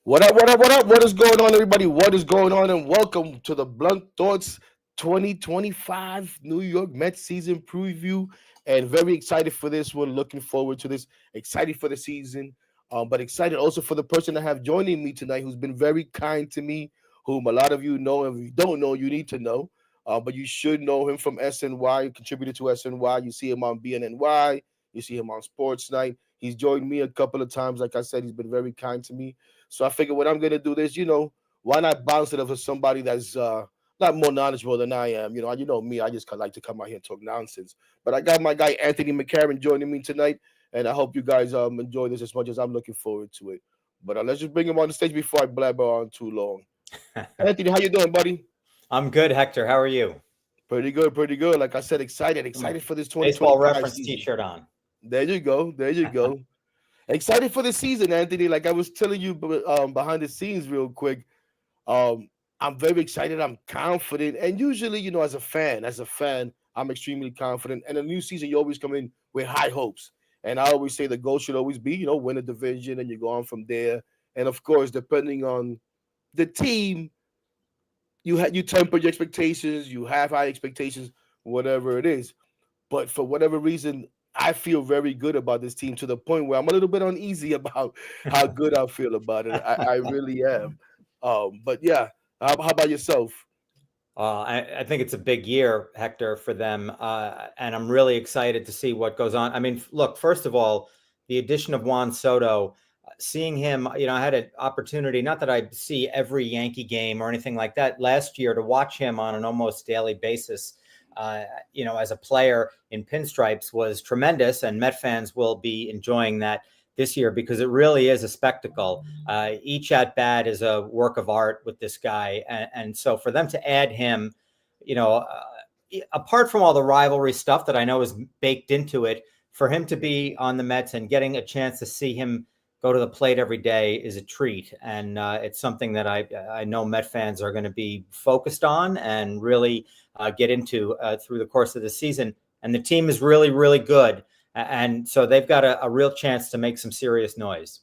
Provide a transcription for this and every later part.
What up, what up, what up? What is going on, everybody? What is going on? And welcome to the Blunt Thoughts 2025 New York Mets season preview. And very excited for this one. Looking forward to this. Excited for the season, but excited also for the person I have joining me tonight who's been very kind to me, whom a lot of you know. And if you don't know, you need to know. But you should know him from SNY, contributed to SNY. You see him on BNNY, you see him on Sports Night. He's joined me a couple of times. Like I said, he's been very kind to me. So I figured what I'm gonna do is, why not bounce it off of somebody that's not more knowledgeable than I am. You know me, I just like to come out here and talk nonsense. But I got my guy Anthony McCarron joining me tonight, and I hope you guys enjoy this as much as I'm looking forward to it. But let's just bring him on the stage before I blabber on too long. Anthony, how you doing, buddy? I'm good, Hector. How are you? Pretty good, pretty good. Like I said, excited, Got my excited for this baseball 2025 reference season. T-shirt on. There you go, there you go. Excited for the season, Anthony. Like I was telling you behind the scenes, real quick. Um, I'm very excited. I'm confident, and usually, as a fan, I'm extremely confident. And a new season, you always come in with high hopes. And I always say the goal should always be, win a division, and you go on from there. And of course, depending on the team, you temper your expectations. You have high expectations, whatever it is. But for whatever reason, I feel very good about this team to the point where I'm a little bit uneasy about how good I feel about it. I really am. But yeah, how about yourself? I think it's a big year, Hector, for them, and I'm really excited to see what goes on. I mean, look, first of all, the addition of Juan Soto, seeing him, I had an opportunity, not that I see every Yankee game or anything like that, last year to watch him on an almost daily basis. As a player in pinstripes was tremendous, and Met fans will be enjoying that this year because it really is a spectacle. Each at bat is a work of art with this guy, and so for them to add him, you know, uh, apart from all the rivalry stuff that I know is baked into it, for him to be on the Mets and getting a chance to see him go to the plate every day is a treat, and it's something that I know Met fans are going to be focused on and really get into through the course of the season. And the team is really, really good. And so they've got a real chance to make some serious noise.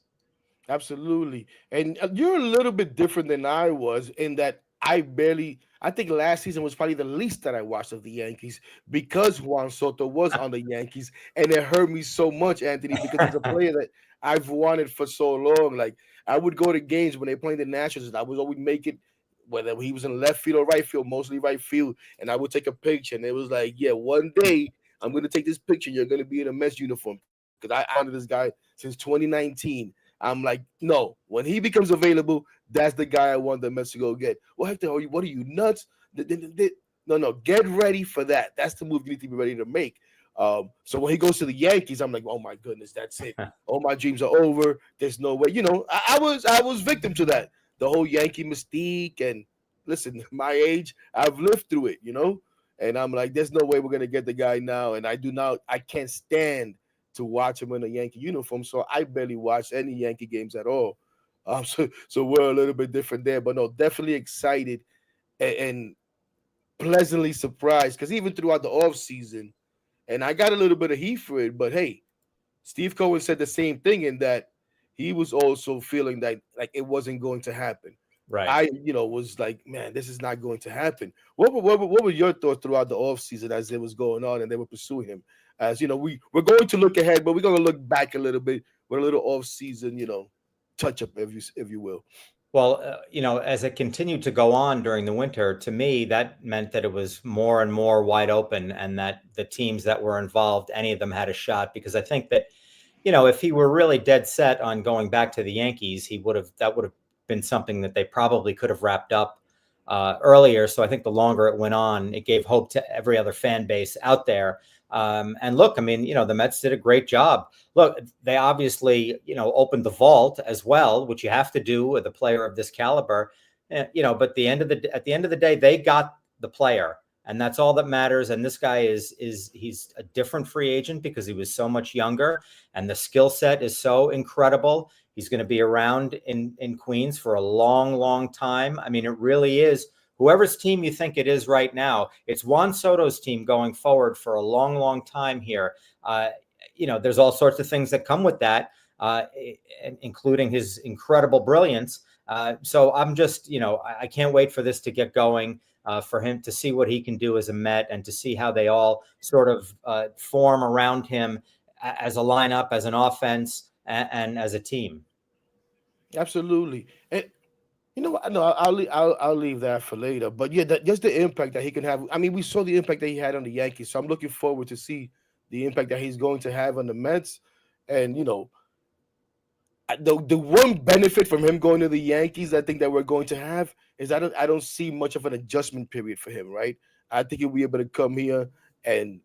Absolutely. And you're a little bit different than I was in that I think last season was probably the least that I watched of the Yankees because Juan Soto was on the Yankees. And it hurt me so much, Anthony, because it's a player that I've wanted for so long. Like, I would go to games when they played the Nationals, and I would always make it, whether he was in left field or right field, mostly right field. And I would take a picture, and it was like, yeah, one day I'm going to take this picture. You're going to be in a Mets uniform because I wanted this guy since 2019. I'm like, no, when he becomes available, that's the guy I want the Mets to go get. Well, Hector, what are you nuts? No, no, get ready for that. That's the move you need to be ready to make. So when he goes to the Yankees, I'm like, oh my goodness, that's it. All my dreams are over. There's no way. I was victim to that. The whole Yankee mystique, and listen, my age, I've lived through it. And I'm like, there's no way we're gonna get the guy now. And I can't stand to watch him in a Yankee uniform. So I barely watch any Yankee games at all. So we're a little bit different there, but no, definitely excited and pleasantly surprised because even throughout the off season, and I got a little bit of heat for it, but hey, Steve Cohen said the same thing in that he was also feeling that like it wasn't going to happen. Right. I was like, man, this is not going to happen. What were your thoughts throughout the offseason as it was going on and they were pursuing him? As we're going to look ahead, but we're going to look back a little bit with a little offseason, touch up, if you will. Well, as it continued to go on during the winter, to me, that meant that it was more and more wide open and that the teams that were involved, any of them had a shot. Because I think that, if he were really dead set on going back to the Yankees, that would have been something that they probably could have wrapped up earlier. So I think the longer it went on, it gave hope to every other fan base out there. And look, I mean, the Mets did a great job. Look, they obviously, opened the vault as well, which you have to do with a player of this caliber. But at the end of the day, they got the player, and that's all that matters. And this guy he's a different free agent because he was so much younger, and the skill set is so incredible. He's going to be around in Queens for a long, long time. I mean, it really is. Whoever's team you think it is right now, it's Juan Soto's team going forward for a long, long time here. There's all sorts of things that come with that, including his incredible brilliance. So I'm just, I can't wait for this to get going, for him to see what he can do as a Met and to see how they all sort of form around him as a lineup, as an offense, and as a team. Absolutely. And you know what? No, I'll leave that for later. But yeah, just the impact that he can have. I mean, we saw the impact that he had on the Yankees, so I'm looking forward to see the impact that he's going to have on the Mets. And the one benefit from him going to the Yankees, I think that we're going to have is I don't see much of an adjustment period for him. Right? I think he'll be able to come here and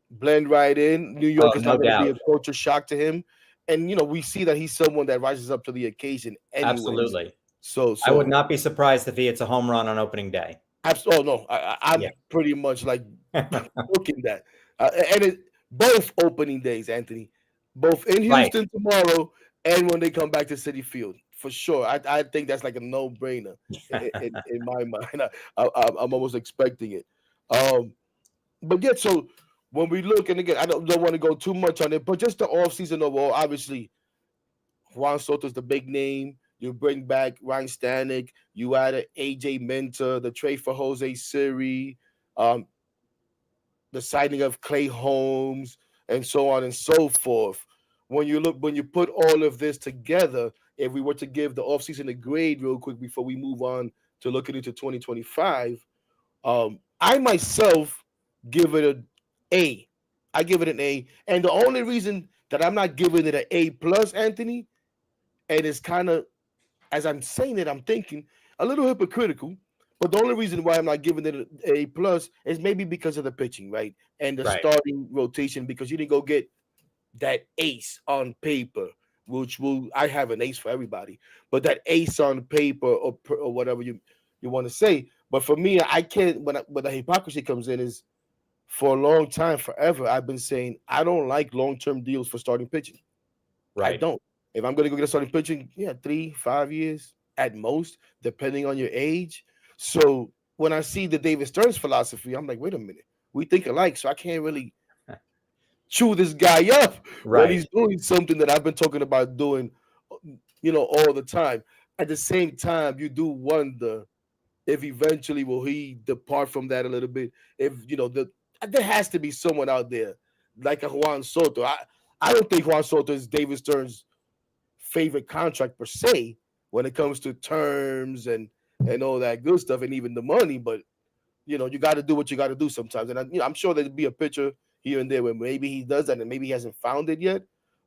blend right in. New Oh, York is no not going to be a doubt. culture shock to him, and we see that he's someone that rises up to the occasion, anyways. Absolutely. So I would so not be surprised if he hits a home run on opening day. Oh no, I'm Yeah. pretty much like booking that, and both opening days, Anthony, both in Right. Houston tomorrow and when they come back to City Field for sure. I think that's like a no brainer in my mind. I'm almost expecting it. Um, but yeah, so when we look, and again, I don't want to go too much on it, but just the off season overall, obviously Juan Soto's the big name. You bring back Ryan Stanek. You add AJ Minter, the trade for Jose Siri, um, the signing of Clay Holmes, and so on and so forth. When you put all of this together, if we were to give the offseason a grade real quick before we move on to looking into 2025, I myself give it a A. I give it an A. And the only reason that I'm not giving it an A plus, Anthony, and it's kind of as I'm saying it, I'm thinking a little hypocritical. But the only reason why I'm not giving it an A plus is maybe because of the pitching, right? And the Right. starting rotation, because you didn't go get that ace on paper, which will I have an ace for everybody, but that ace on paper or whatever you want to say. But for me, I can't. When the hypocrisy comes in is for a long time, forever, I've been saying I don't like long term deals for starting pitching. I Right. don't. If I'm gonna go get a starting pitching, yeah, 3, 5 years at most, depending on your age. So when I see the David Stern's philosophy, I'm like, wait a minute, we think alike, so I can't really chew this guy up when Right. he's doing something that I've been talking about doing, all the time. At the same time, you do wonder if eventually will he depart from that a little bit. If there has to be someone out there like a Juan Soto. I don't think Juan Soto is David Stern's favorite contract per se when it comes to terms and all that good stuff and even the money. But you got to do what you got to do sometimes. And I'm sure there'd be a picture here and there where maybe he does that and maybe he hasn't found it yet.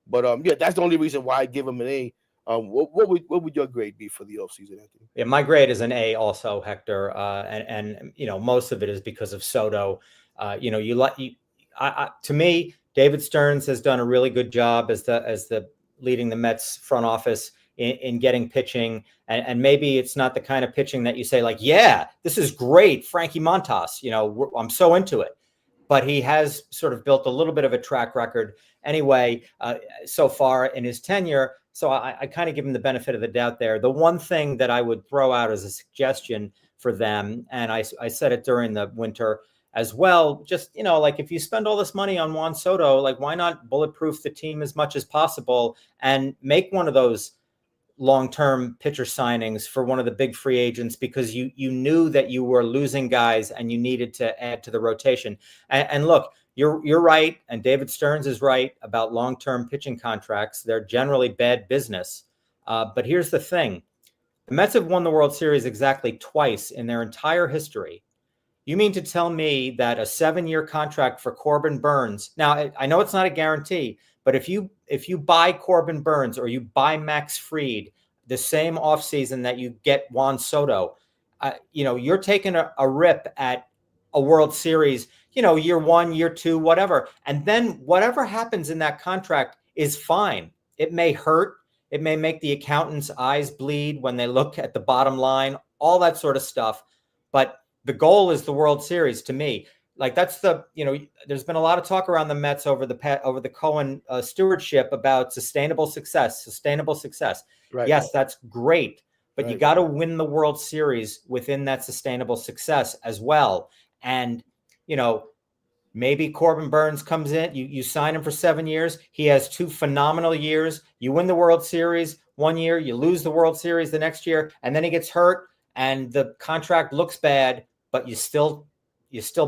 But yeah, that's the only reason why I give him an A. What would your grade be for the offseason, Anthony? Yeah, my grade is an A also, Hector, and most of it is because of Soto. You let you, to me, David Stearns has done a really good job as the leading the Mets front office in getting pitching, and maybe it's not the kind of pitching that you say like, yeah, this is great, Frankie Montas. I'm so into it, but he has sort of built a little bit of a track record anyway so far in his tenure. So I kind of give him the benefit of the doubt there. The one thing that I would throw out as a suggestion for them, and I said it during the winter as well, just, like if you spend all this money on Juan Soto, like why not bulletproof the team as much as possible and make one of those long-term pitcher signings for one of the big free agents, because you knew that you were losing guys and you needed to add to the rotation. And look, you're right, and David Stearns is right about long-term pitching contracts. They're generally bad business. But here's the thing: the Mets have won the World Series exactly twice in their entire history. You mean to tell me that a 7-year contract for Corbin Burns? Now, I know it's not a guarantee, but if you buy Corbin Burns or you buy Max Fried the same offseason that you get Juan Soto, you're taking a rip at a World Series, year 1, year 2, whatever. And then whatever happens in that contract is fine. It may hurt. It may make the accountant's eyes bleed when they look at the bottom line, all that sort of stuff. But the goal is the World Series to me. Like that's there's been a lot of talk around the Mets over the Cohen stewardship about sustainable success. Right. Yes, that's great, but you Right. got to win the World Series within that sustainable success as well. And, you know, Maybe Corbin Burns comes in, you sign him for 7 years. He has 2 phenomenal years. You win the World Series one year, you lose the World Series the next year, and then he gets hurt and the contract looks bad, but you still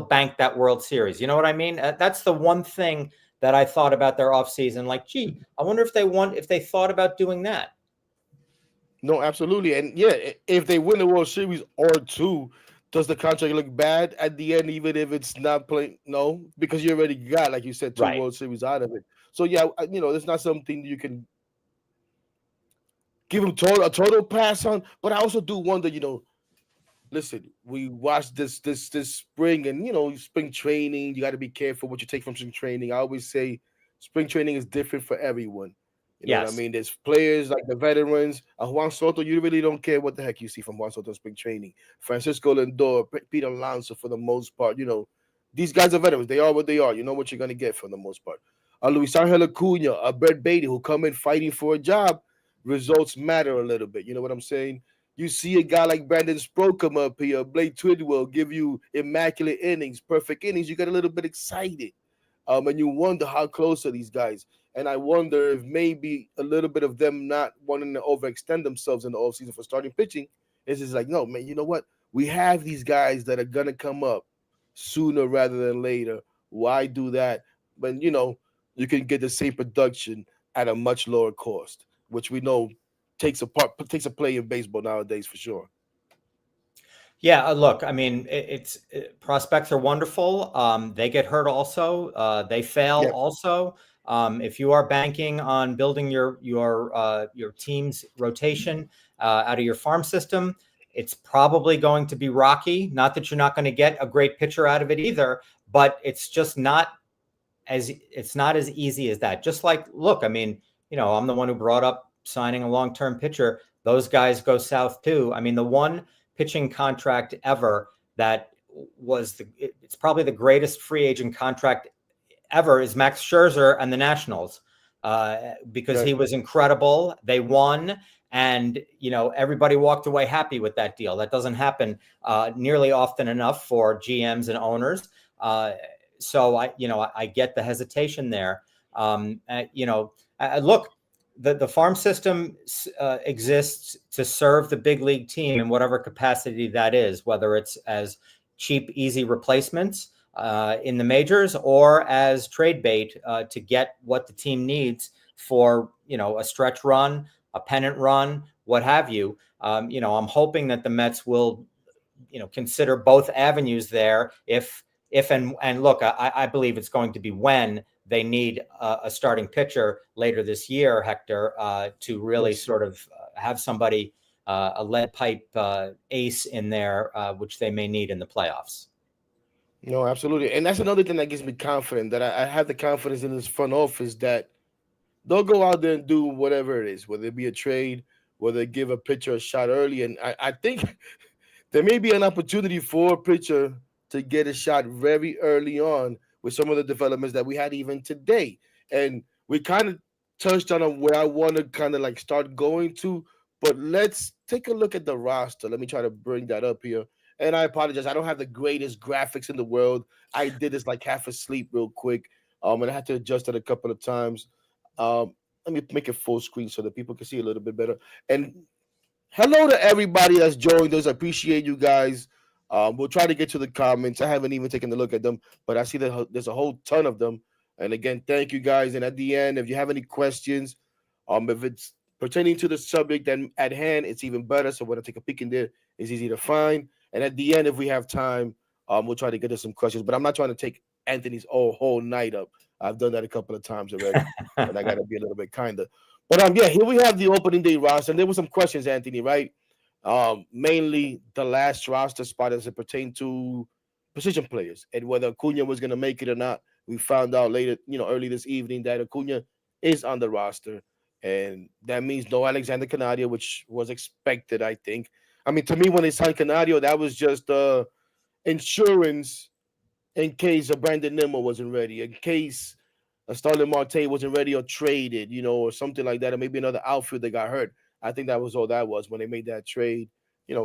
bank that World Series. You know what I mean? That's the one thing that I thought about their offseason. Like, gee, I wonder if they thought about doing that. No, absolutely. And yeah, if they win the World Series or two, does the contract look bad at the end, even if it's not playing? No, because you already got, like you said, two Right. World Series out of it. So yeah, it's not something you can give him a total pass on. But I also do wonder, listen, we watched this spring, and spring training. You got to be careful what you take from spring training. I always say, spring training is different for everyone. You know what I Yes. mean? There's players like the veterans. Juan Soto, you really don't care what the heck you see from Juan Soto in spring training. Francisco Lindor, Peter Alonso, for the most part, these guys are veterans. They are what they are. You know what you're gonna get for the most part. Luis Angel Acuna, Brett Beatty, who come in fighting for a job. Results matter a little bit. You know what I'm saying? You see a guy like Brandon Sproul come up here, Blake Twidwell give you immaculate innings, perfect innings. You get a little bit excited, and you wonder how close are these guys. And I wonder if maybe a little bit of them not wanting to overextend themselves in the offseason for starting pitching is just like, no, man, you know what? We have these guys that are gonna come up sooner rather than later. Why do that? But you can get the same production at a much lower cost, which we know takes a play in baseball nowadays for sure. Yeah, look, I mean, prospects are wonderful. They get hurt also. They fail Yeah, also. If you are banking on building your team's rotation out of your farm system, it's probably going to be rocky. Not that you're not going to get a great pitcher out of it either, but it's not as easy as that. Just like, look, I mean, I'm the one who brought up signing a long-term pitcher. Those guys go south too. I mean, the one pitching contract ever that it's probably the greatest free agent contract ever is Max Scherzer and the Nationals, because right. he was incredible. They won, and everybody walked away happy with that deal. That doesn't happen nearly often enough for GMs and owners. So I get the hesitation there. Look, the farm system exists to serve the big league team in whatever capacity that is, whether it's as cheap, easy replacements in the majors or as trade bait to get what the team needs for a stretch run, a pennant run, what have you. I'm hoping that the Mets will consider both avenues there if and look, I believe it's going to be when they need a starting pitcher later this year, Hector, to really Yes. sort of have somebody, a lead pipe ace in there, which they may need in the playoffs. No, absolutely. And that's another thing that gives me confidence that I have the confidence in this front office that they'll go out there and do whatever it is, whether it be a trade, whether they give a pitcher a shot early. And I think there may be an opportunity for a pitcher to get a shot very early on with some of the developments that we had even today. And we kind of touched on where I want to kind of like start going to, but let's take a look at the roster. Let me try to bring that up here. And I apologize. I don't have the greatest graphics in the world. I did this like half asleep real quick. And I had to adjust it a couple of times. Let me make it full screen so that people can see a little bit better. And hello to everybody that's joined us. I appreciate you guys. We'll try to get to the comments. I haven't even taken a look at them, but I see that there's a whole ton of them. And again, thank you guys. And at the end, if you have any questions, if it's pertaining to the subject at hand, it's even better. So when I take a peek in there, it's easy to find. And at the end, if we have time, we'll try to get to some questions. But I'm not trying to take Anthony's whole night up. I've done that a couple of times already, and I got to be a little bit kinder. But yeah, here we have the opening day roster, and there were some questions, Anthony, right? Mainly the last roster spot as it pertained to position players and whether Acuna was going to make it or not. We found out later, early this evening that Acuna is on the roster, and that means no Alexander Canadio, which was expected, I think. I mean, to me, when they signed Canadio, that was just insurance in case a Brandon Nimmo wasn't ready, in case a Starling Marte wasn't ready or traded, or something like that, or maybe another outfield that got hurt. I think that was all that was when they made that trade,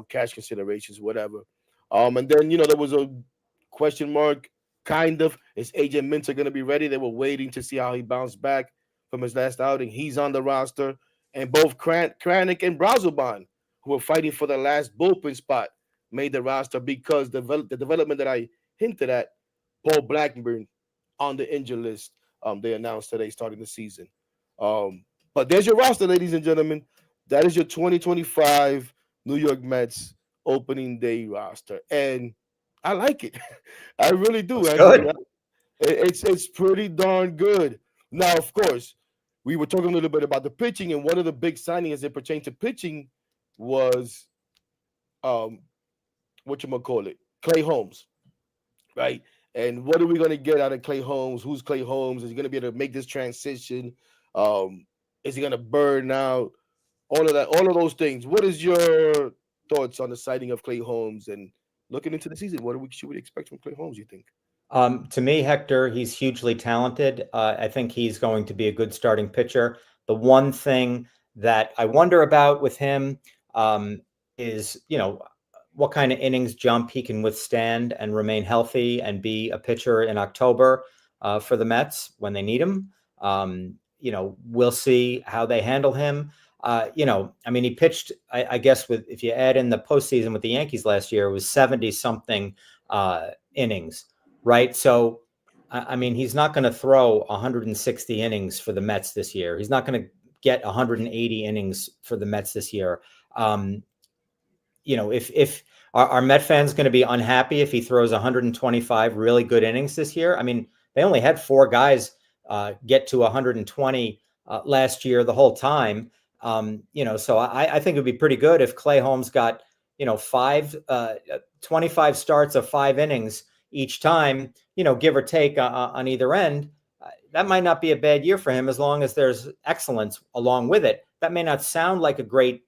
cash considerations, whatever. And then there was a question mark kind of. Is AJ Minter going to be ready? They were waiting to see how he bounced back from his last outing. He's on the roster. And both Kranik and Brazoban, who were fighting for the last bullpen spot, made the roster because the development that I hinted at, Paul Blackburn on the injured list. They announced today starting the season. But there's your roster, ladies and gentlemen. That is your 2025 New York Mets opening day roster. And I like it. I really do, Looks Anthony. good. It's pretty darn good. Now, of course, we were talking a little bit about the pitching, and one of the big signings as it pertained to pitching was um what you call it, Clay Holmes, right? And what are we going to get out of Clay Holmes? Who's Clay Holmes? Is he going to be able to make this transition? Um, is he going to burn out? All of that, all of those things. What is your thoughts on the sighting of Clay Holmes and looking into the season? What should we expect from Clay Holmes? You think? To me, Hector, he's hugely talented. I think he's going to be a good starting pitcher. The one thing that I wonder about with him is, what kind of innings jump he can withstand and remain healthy and be a pitcher in October for the Mets when they need him. We'll see how they handle him. He pitched, I guess, if you add in the postseason with the Yankees last year, it was 70 something innings. Right. So, he's not going to throw 160 innings for the Mets this year. He's not going to get 180 innings for the Mets this year. If our Met fans going to be unhappy if he throws 125 really good innings this year? They only had 4 guys get to 120 last year the whole time. So I think it would be pretty good if Clay Holmes got, 25 starts of 5 innings each time, give or take on either end. That might not be a bad year for him as long as there's excellence along with it. That may not sound like a great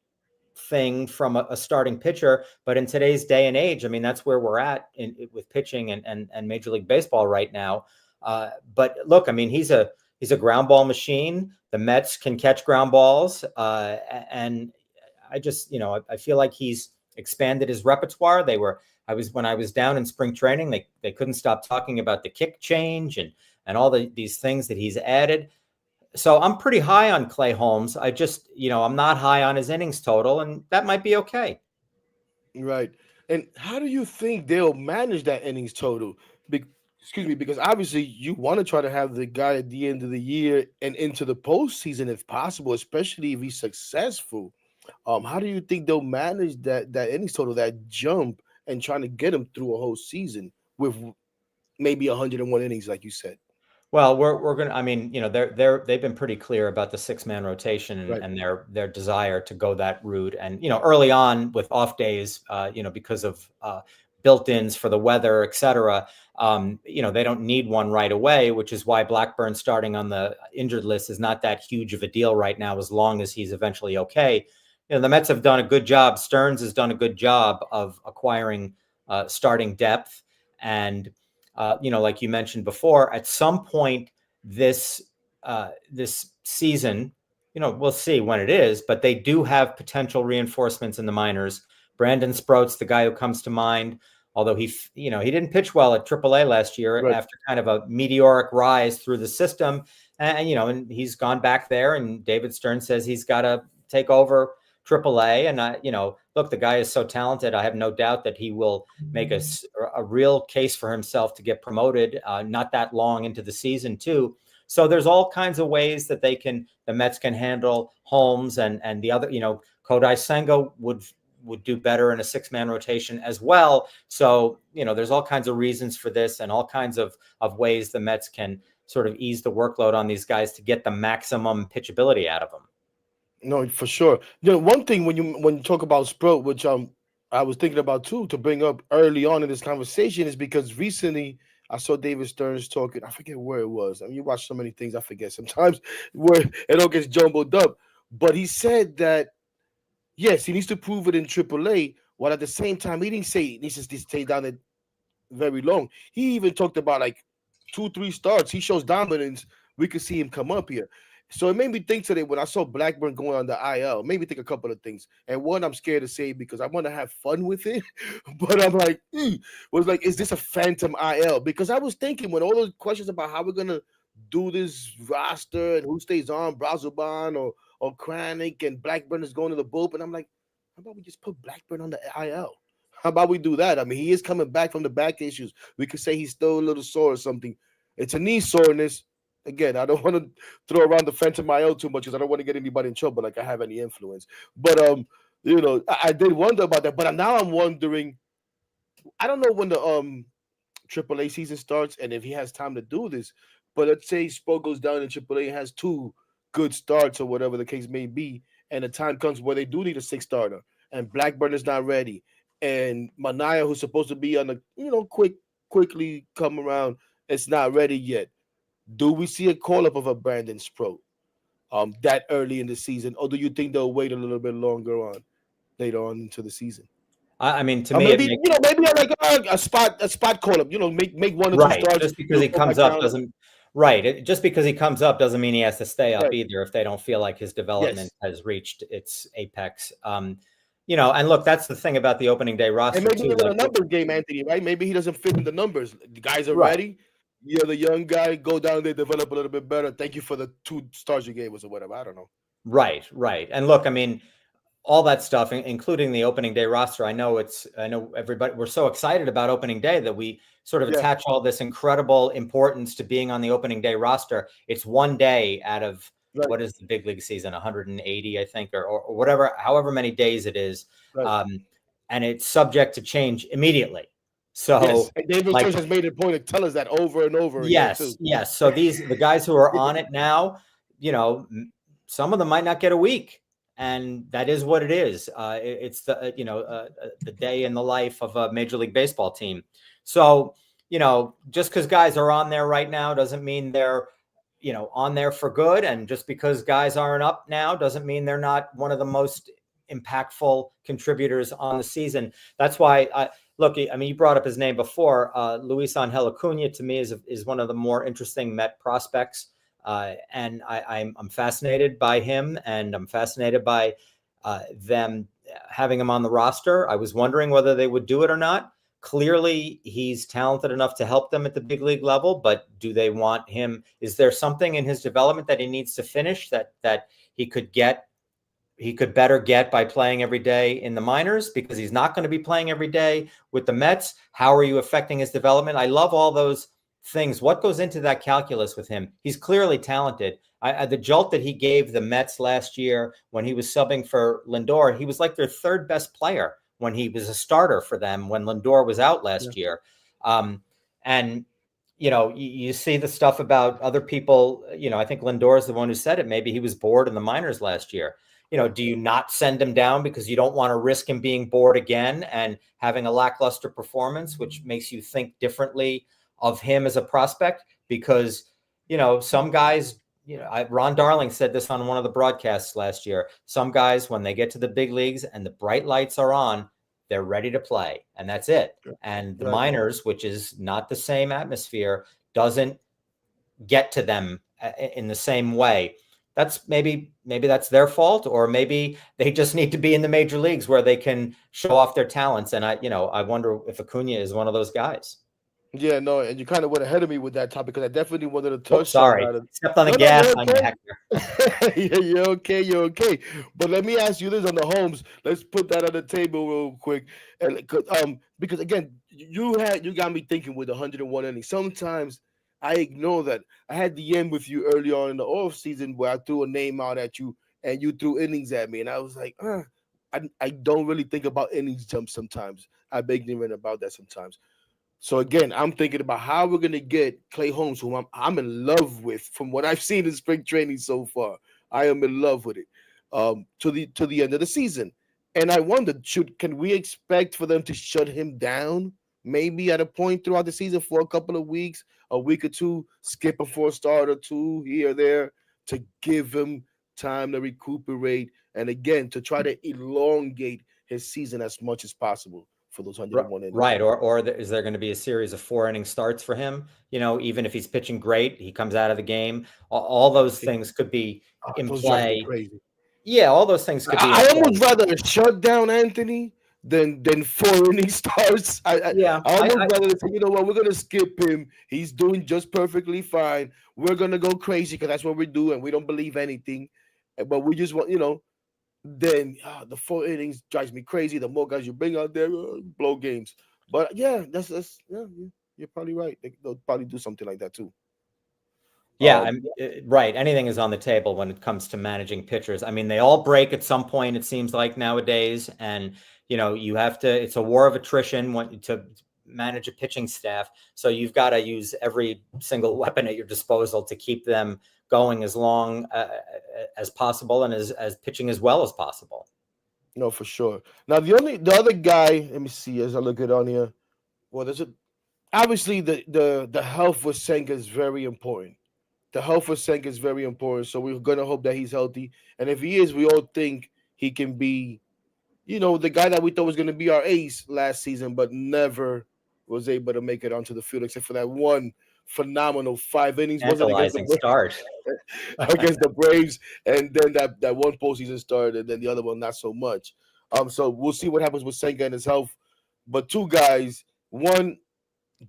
thing from a starting pitcher, but in today's day and age, that's where we're at with pitching and Major League Baseball right now. But look, he's a ground ball machine. The Mets can catch ground balls, and I just, I feel like he's expanded his repertoire. When I was down in spring training, they couldn't stop talking about the kick change and all these things that he's added. So I'm pretty high on Clay Holmes. I just, I'm not high on his innings total, and that might be okay. Right. And how do you think they'll manage that innings total? Excuse me, because obviously you want to try to have the guy at the end of the year and into the postseason if possible, especially if he's successful. How do you think they'll manage that innings total, that jump, and trying to get him through a whole season with maybe 101 innings, like you said? Well, we're gonna. They've been pretty clear about the 6-man rotation Right. and their desire to go that route. And early on with off days, because of built-ins for the weather, et cetera, they don't need one right away, which is why Blackburn starting on the injured list is not that huge of a deal right now, as long as he's eventually okay. The Mets have done a good job. Stearns has done a good job of acquiring starting depth. And, like you mentioned before, at some point this season, we'll see when it is, but they do have potential reinforcements in the minors. Brandon Sproat's the guy who comes to mind, although he didn't pitch well at AAA last year Right. after kind of a meteoric rise through the system. And he's gone back there, and David Stern says he's got to take over AAA. And look, the guy is so talented. I have no doubt that he will make a real case for himself to get promoted not that long into the season too. So there's all kinds of ways that the Mets can handle Holmes and the other, Kodai Senga would do better in a 6-man rotation as well. So, there's all kinds of reasons for this and all kinds of ways the Mets can sort of ease the workload on these guys to get the maximum pitchability out of them. No, for sure. One thing when you talk about Sprout, which I was thinking about too, to bring up early on in this conversation, is because recently I saw David Stearns talking. I forget where it was. You watch so many things, I forget sometimes where it all gets jumbled up. But he said that yes, he needs to prove it in AAA, while at the same time he didn't say he needs to stay down it very long. He even talked about like 2, 3 starts. He shows dominance. We could see him come up here. So it made me think today when I saw Blackburn going on the IL, it made me think a couple of things. And one, I'm scared to say because I want to have fun with it, but I'm like, was like, is this a phantom IL? Because I was thinking when all those questions about how we're gonna do this roster and who stays on, Brazoban or Kranik and Blackburn is going to the bullpen. I'm like, how about we just put Blackburn on the IL? How about we do that? I mean, he is coming back from the back issues. We could say he's still a little sore or something. It's a knee soreness. Again, I don't want to throw around the Phantom IL too much because I don't want to get anybody in trouble like I have any influence. But I did wonder about that. But now I'm wondering. I don't know when the AAA season starts and if he has time to do this. But let's say Spo goes down in AAA and has two good starts or whatever the case may be, and the time comes where they do need a sixth starter, and Blackburn is not ready, and Manaya, who's supposed to be on the quickly come around, it's not ready yet. Do we see a call up of a Brandon Sproat that early in the season, or do you think they'll wait a little bit longer on later on into the season? I mean, to Or me, it maybe makes maybe like a spot call up. Make one or two right. starts. Just because He'll he go comes back up down. doesn't right. Just because he comes up doesn't mean he has to stay up Right. either. If they don't feel like his development Yes. has reached its apex, and look, that's the thing about the opening day And roster maybe too. even Like, a numbers game, Anthony, right? Maybe he doesn't fit in the numbers. The guys are right, ready. You're the young guy. Go down there, develop a little bit better. Thank you for the 2 stars you gave us or whatever. I don't know. right. And look, I mean, all that stuff, including the opening day roster. I know everybody, we're so excited about opening day that we sort of Yeah. attach all this incredible importance to being on the opening day roster. It's one day out of Right. what is the big league season, 180, I think, or whatever, however many days it is. Right. Um, and it's subject to change immediately. Yes. So, And David like, Church has made a point to tell us that over and over again yes, too. yes. So the guys who are on it now, you know, some of them might not get a week, and that is what it is. It's the day in the life of a Major League Baseball team. So just because guys are on there right now doesn't mean they're on there for good, and just because guys aren't up now doesn't mean they're not one of the most impactful contributors on the season. That's why look, I mean, you brought up his name before. Luis Angel Acuna to me is one of the more interesting Met prospects, and I'm fascinated by him, and I'm fascinated by them having him on the roster. I was wondering whether they would do it or not. Clearly, he's talented enough to help them at the big league level, but do they want him? Is there something in his development that he needs to finish that he could get? He could better get by playing every day in the minors, because he's not going to be playing every day with the Mets. How are you affecting his development? I love all those things. What goes into that calculus with him? He's clearly talented. The jolt that he gave the Mets last year when he was subbing for Lindor, he was like their third best player when he was a starter for them when Lindor was out Yeah. last year. And you see the stuff about other people. I think Lindor is the one who said it. Maybe he was bored in the minors last year. Do you not send him down because you don't want to risk him being bored again and having a lackluster performance, which makes you think differently of him as a prospect? Because, some guys, Ron Darling said this on one of the broadcasts last year. Some guys, when they get to the big leagues and the bright lights are on, they're ready to play, and that's it. And the Right. minors, which is not the same atmosphere, doesn't get to them in the same way. That's maybe that's their fault, or maybe they just need to be in the major leagues where they can show off their talents. And I wonder if Acuna is one of those guys. Yeah, no, and you kind of went ahead of me with that topic because I definitely wanted to Oh, touch on sorry, that. stepped on the No, no, gas you're on you, okay. Hector. Yeah, you're okay. You're okay. But let me ask you this on the homes. Let's put that on the table real quick, and because again, you got me thinking with 101 innings. Sometimes I ignore that. I had the end with you early on in the off season where I threw a name out at you and you threw innings at me, and I was like, I don't really think about innings jumps sometimes. I'm ignorant about that sometimes. So again, I'm thinking about how we're gonna get Clay Holmes, whom I'm in love with from what I've seen in spring training so far. I am in love with it. To the end of the season. And I wondered, can we expect for them to shut him down maybe at a point throughout the season for a couple of weeks, a week or two, skip a 4 start or two here or there to give him time to recuperate and again to try to elongate his season as much as possible for those 101 innings. Right. Or is there going to be a series of 4 inning starts for him? Even if he's pitching great, he comes out of the game. All those things could be in Those drive me play. crazy. Yeah, all those things could be in I almost play. rather shut down Anthony than 4 inning starts. Yeah, I almost rather say, you know what, we're gonna skip him. He's doing just perfectly fine. We're gonna go crazy because that's what we do, and we don't believe anything. But we just want, then the 4 innings drives me crazy. The more guys you bring out there, blow games. But yeah, that's yeah, you're probably right. They'll probably do something like that too. Yeah, Um, right. Anything is on the table when it comes to managing pitchers. I mean, they all break at some point, it seems like nowadays. And, you have to, it's a war of attrition to manage a pitching staff. So you've got to use every single weapon at your disposal to keep them going as long as possible and as pitching as well as possible. no, for sure. Now the other guy, let me see as I look it on here. Well, there's a obviously the health with Senga is very important. The health for Senk is very important. So we're gonna hope that he's healthy. And if he is, we all think he can be, the guy that we thought was gonna be our ace last season, but never was able to make it onto the field, except for that one phenomenal 5 innings. Was it against the Tantalizing start. against the Braves, and then that one postseason start, and then the other one not so much. So we'll see what happens with Senga and his health. But two guys, one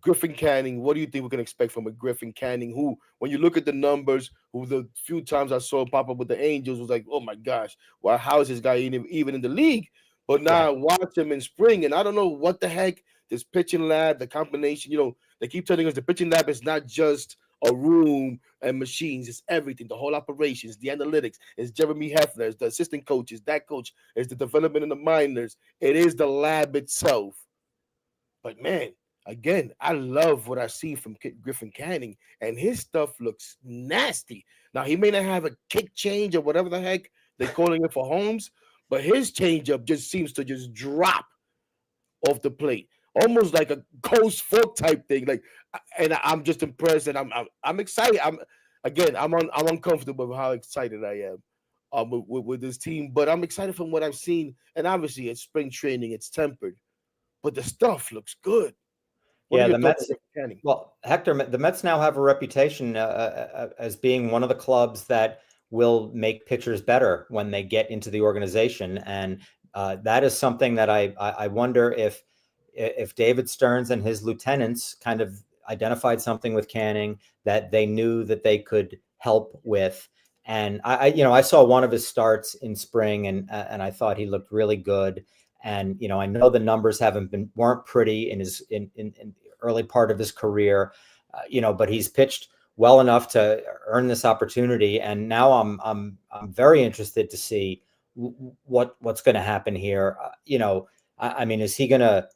Griffin Canning, what do you think we can expect from a Griffin Canning who, when you look at the numbers, who the few times I saw pop up with the Angels was like, oh my gosh, well, how is this guy even in the league? But now Right. I watch him in spring, and I don't know what the heck this pitching lab, the combination, they keep telling us the pitching lab is not just a room and machines, it's everything, the whole operations, the analytics, it's Jeremy Hefner, it's the assistant coaches, that coach, it's the development in the minors, it is the lab itself. But man, again, I love what I see from Griffin Canning, and his stuff looks nasty. Now he may not have a kick change or whatever the heck they're calling it for Holmes, but his changeup just seems to just drop off the plate, almost like a ghost fork type thing. Like, and I'm just impressed, and I'm excited. I'm uncomfortable with how excited I am. With this team, but I'm excited from what I've seen, and obviously it's spring training, it's tempered, but the stuff looks good. What are Yeah, your the thoughts Mets. on Canning? Well, Hector, the Mets now have a reputation as being one of the clubs that will make pitchers better when they get into the organization, and that is something that I wonder if David Stearns and his lieutenants kind of identified something with Canning that they knew that they could help with. And I saw one of his starts in spring, and I thought he looked really good. And I know the numbers weren't pretty in his in early part of his career, but he's pitched well enough to earn this opportunity. And now I'm very interested to see what's going to happen here. I mean, is he going to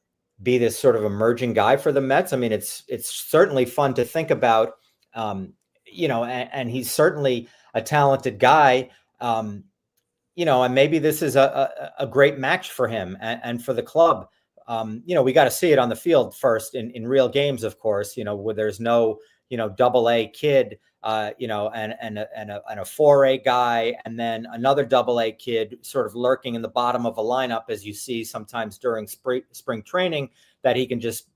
be this sort of emerging guy for the Mets? I mean, it's certainly fun to think about, and he's certainly a talented guy. And maybe this is a great match for him and for the club. We got to see it on the field first in real games, of course, where there's no, double A kid, and a 4A guy, and then another double A kid sort of lurking in the bottom of a lineup, as you see sometimes during spring training, that he can just,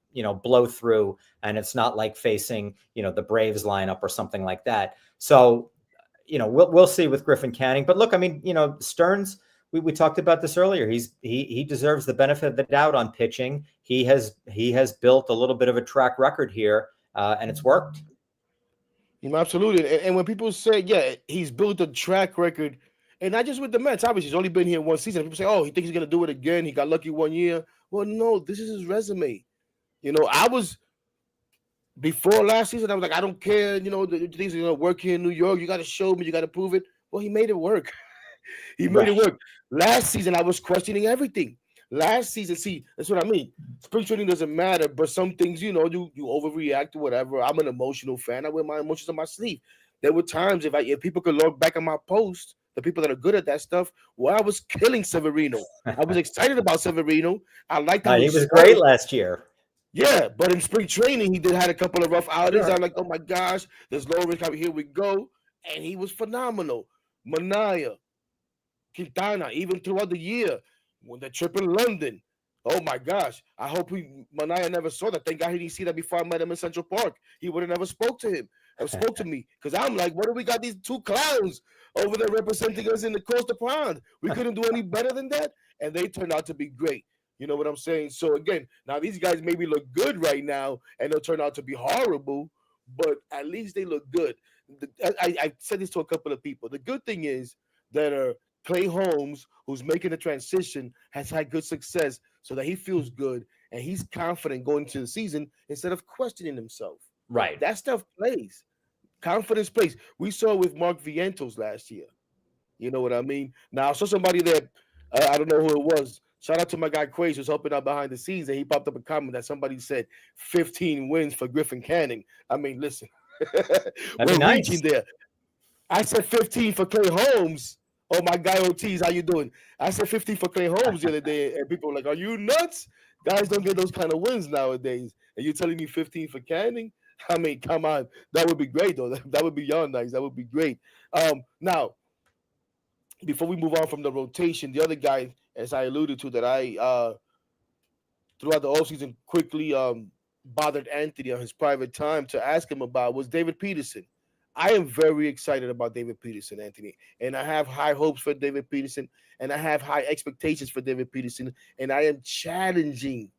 blow through. And it's not like facing, the Braves lineup or something like that. So, we'll see with Griffin Canning. But look, I mean, Stearns, we talked about this earlier. He deserves the benefit of the doubt on pitching. He has built a little bit of a track record here, and it's worked. Absolutely. And when people say, yeah, he's built a track record, and not just with the Mets, obviously, he's only been here one season. People say, oh, he thinks he's going to do it again. He got lucky one year. Well, no, this is his resume. I was, before last season, I was like, I don't care. The things are going to work here in New York. You got to show me. You got to prove it. Well, he made it work. He made it Right. work. Last season, I was questioning everything. Last season, see, that's what I mean. Spring training doesn't matter, but some things, you overreact or whatever. I'm an emotional fan. I wear my emotions on my sleeve. There were times if people could look back at my post, the people that are good at that stuff, where I was killing Severino. I was excited about Severino. I liked how He he was swung. great last year. Yeah, but in spring training, he did had a couple of rough outings. Sure. I'm like, oh my gosh, there's low risk. Here we go, and he was phenomenal. Manaya, Quintana, even throughout the year, when the trip in London, Oh my gosh! I hope Manaya never saw that. Thank God he didn't see that before I met him in Central Park. He would have never spoke to him or spoke to me because I'm like, what do we got these two clowns over there representing us in the coastal pond? We couldn't do any better than that, and they turned out to be great. You know what I'm saying? So again, now these guys maybe look good right now, and they'll turn out to be horrible, but at least they look good. I said this to a couple of people. The good thing is that Clay Holmes, who's making the transition, has had good success so that he feels good and he's confident going into the season instead of questioning himself. Right. That stuff plays. Confidence plays. We saw it with Mark Vientos last year. You know what I mean? Now, I saw somebody that I don't know who it was. Shout out to my guy Quays who's helping out behind the scenes, and he popped up a comment that somebody said 15 wins for Griffin Canning. I mean, listen, That'd be we're reaching nice. there. I said 15 for Clay Holmes. Oh, my guy Ortiz, how you doing? I said 15 for Clay Holmes the other day, and people were like, "Are you nuts? Guys don't get those kind of wins nowadays." And you're telling me 15 for Canning? I mean, come on, that would be great though. That would be beyond nice. That would be great. Now before we move on from the rotation, the other guy, as I alluded to, that I throughout the offseason quickly bothered Anthony on his private time to ask him about was David Peterson. I am very excited about David Peterson, Anthony, and I have high hopes for David Peterson, and I have high expectations for David Peterson, and I am challenging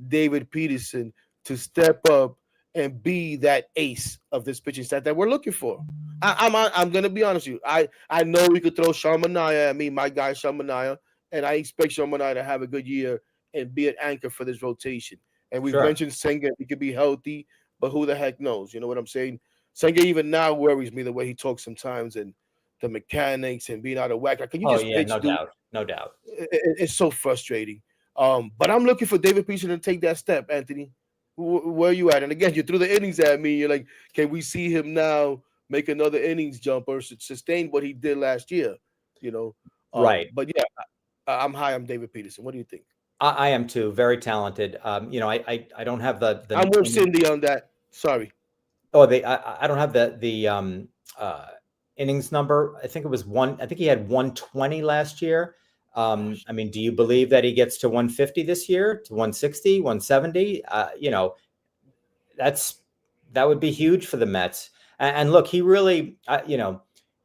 David Peterson to step up and be that ace of this pitching staff that we're looking for. I'm gonna be honest with you. I know we could throw Sean Manaea at me, my guy Sean Manaea, and I expect Sean Manaea to have a good year and be an anchor for this rotation. And we've Sure. mentioned Senga, he could be healthy, but who the heck knows? You know what I'm saying? Senga even now worries me the way he talks sometimes and the mechanics and being out of whack. Like, can you Oh just yeah, pitch, no dude? doubt, no doubt. It's so frustrating. But I'm looking for David Peterson to take that step, Anthony. Where are you at? And again, you threw the innings at me. You're like, can we see him now make another innings jump or sustain what he did last year? You know, Right. but yeah, I'm high on David Peterson. What do you think? I am too. Very talented. I don't have I'm the with Cindy on that. Sorry. oh they I don't have the uh, innings number. I think it was one. I think he had 120 last year. Gosh. I mean, do you believe that he gets to 150 this year, to 160, 170? That's that would be huge for the Mets. And look, he really,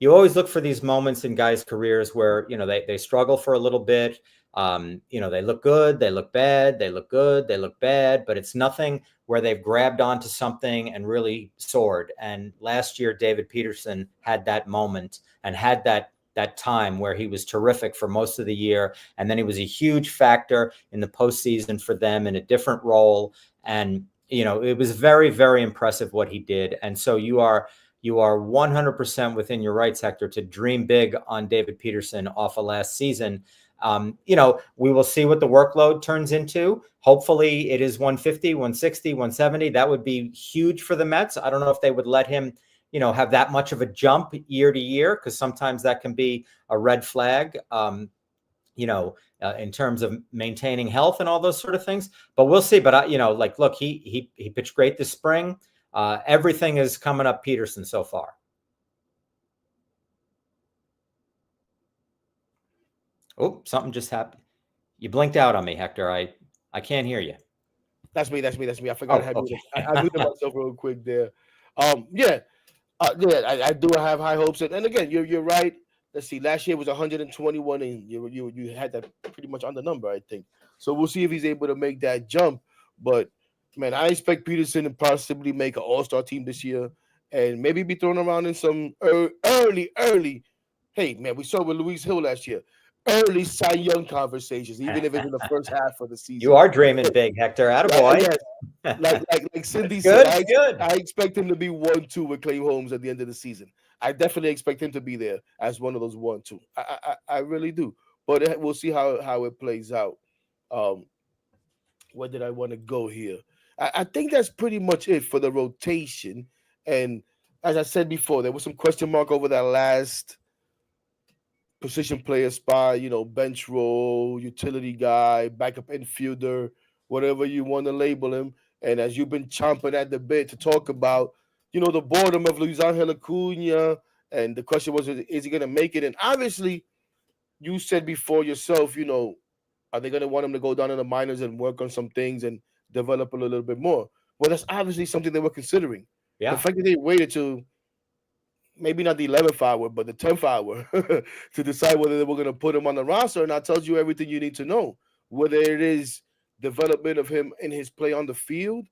you always look for these moments in guys' careers where they struggle for a little bit. They look good, they look bad, they look good, they look bad, but it's nothing where they've grabbed onto something and really soared. And last year, David Peterson had that moment and had that time where he was terrific for most of the year, and then he was a huge factor in the postseason for them in a different role. And it was very, very impressive what he did. And so you are 100% within your rights, Hector, to dream big on David Peterson off of last season. We will see what the workload turns into. Hopefully it is 150, 160, 170. That would be huge for the Mets. I don't know if they would let him, have that much of a jump year to year, because sometimes that can be a red flag. In terms of maintaining health and all those sort of things. But we'll see. But look, he pitched great this spring. Everything is coming up Peterson so far. Oh, something just happened. You blinked out on me, Hector. I can't hear you. That's me. That's me. That's me. I forgot I Oh, had muted. okay. I muted myself real quick there. Yeah, yeah. I do have high hopes, and again, you're right. Let's see. Last year was 121, and you had that pretty much on the number, I think. So we'll see if he's able to make that jump. But man, I expect Peterson to possibly make an All Star team this year, and maybe be thrown around in some early. Hey, man, we saw with Luis Hill last year. Early Cy Young conversations, even if it's in the first half of the You season. are dreaming big, Hector. Attaboy. Yes, like That's Cindy said, good. Good. I expect him to be 1-2 with Clay Holmes at the end of the season. I definitely expect him to be there as one of those 1-2. I really do, but we'll see how it plays out. Um, where did I want to go here? I think that's pretty much it for the rotation. And as I said before, there was some question mark over that last position player spot, bench role, utility guy, backup infielder, whatever you want to label him. And as you've been chomping at the bit to talk about, the boredom of Luis Angel Acuna, and the question was, is he going to make it? And obviously, you said before yourself, Are they going to want him to go down in the minors and work on some things and develop a little bit more? Well, that's obviously something they were considering. The Yeah. fact that they waited to maybe not the 11th hour, but the 10th hour to decide whether they were going to put him on the roster, and that tells you everything you need to know. Whether it is development of him in his play on the field,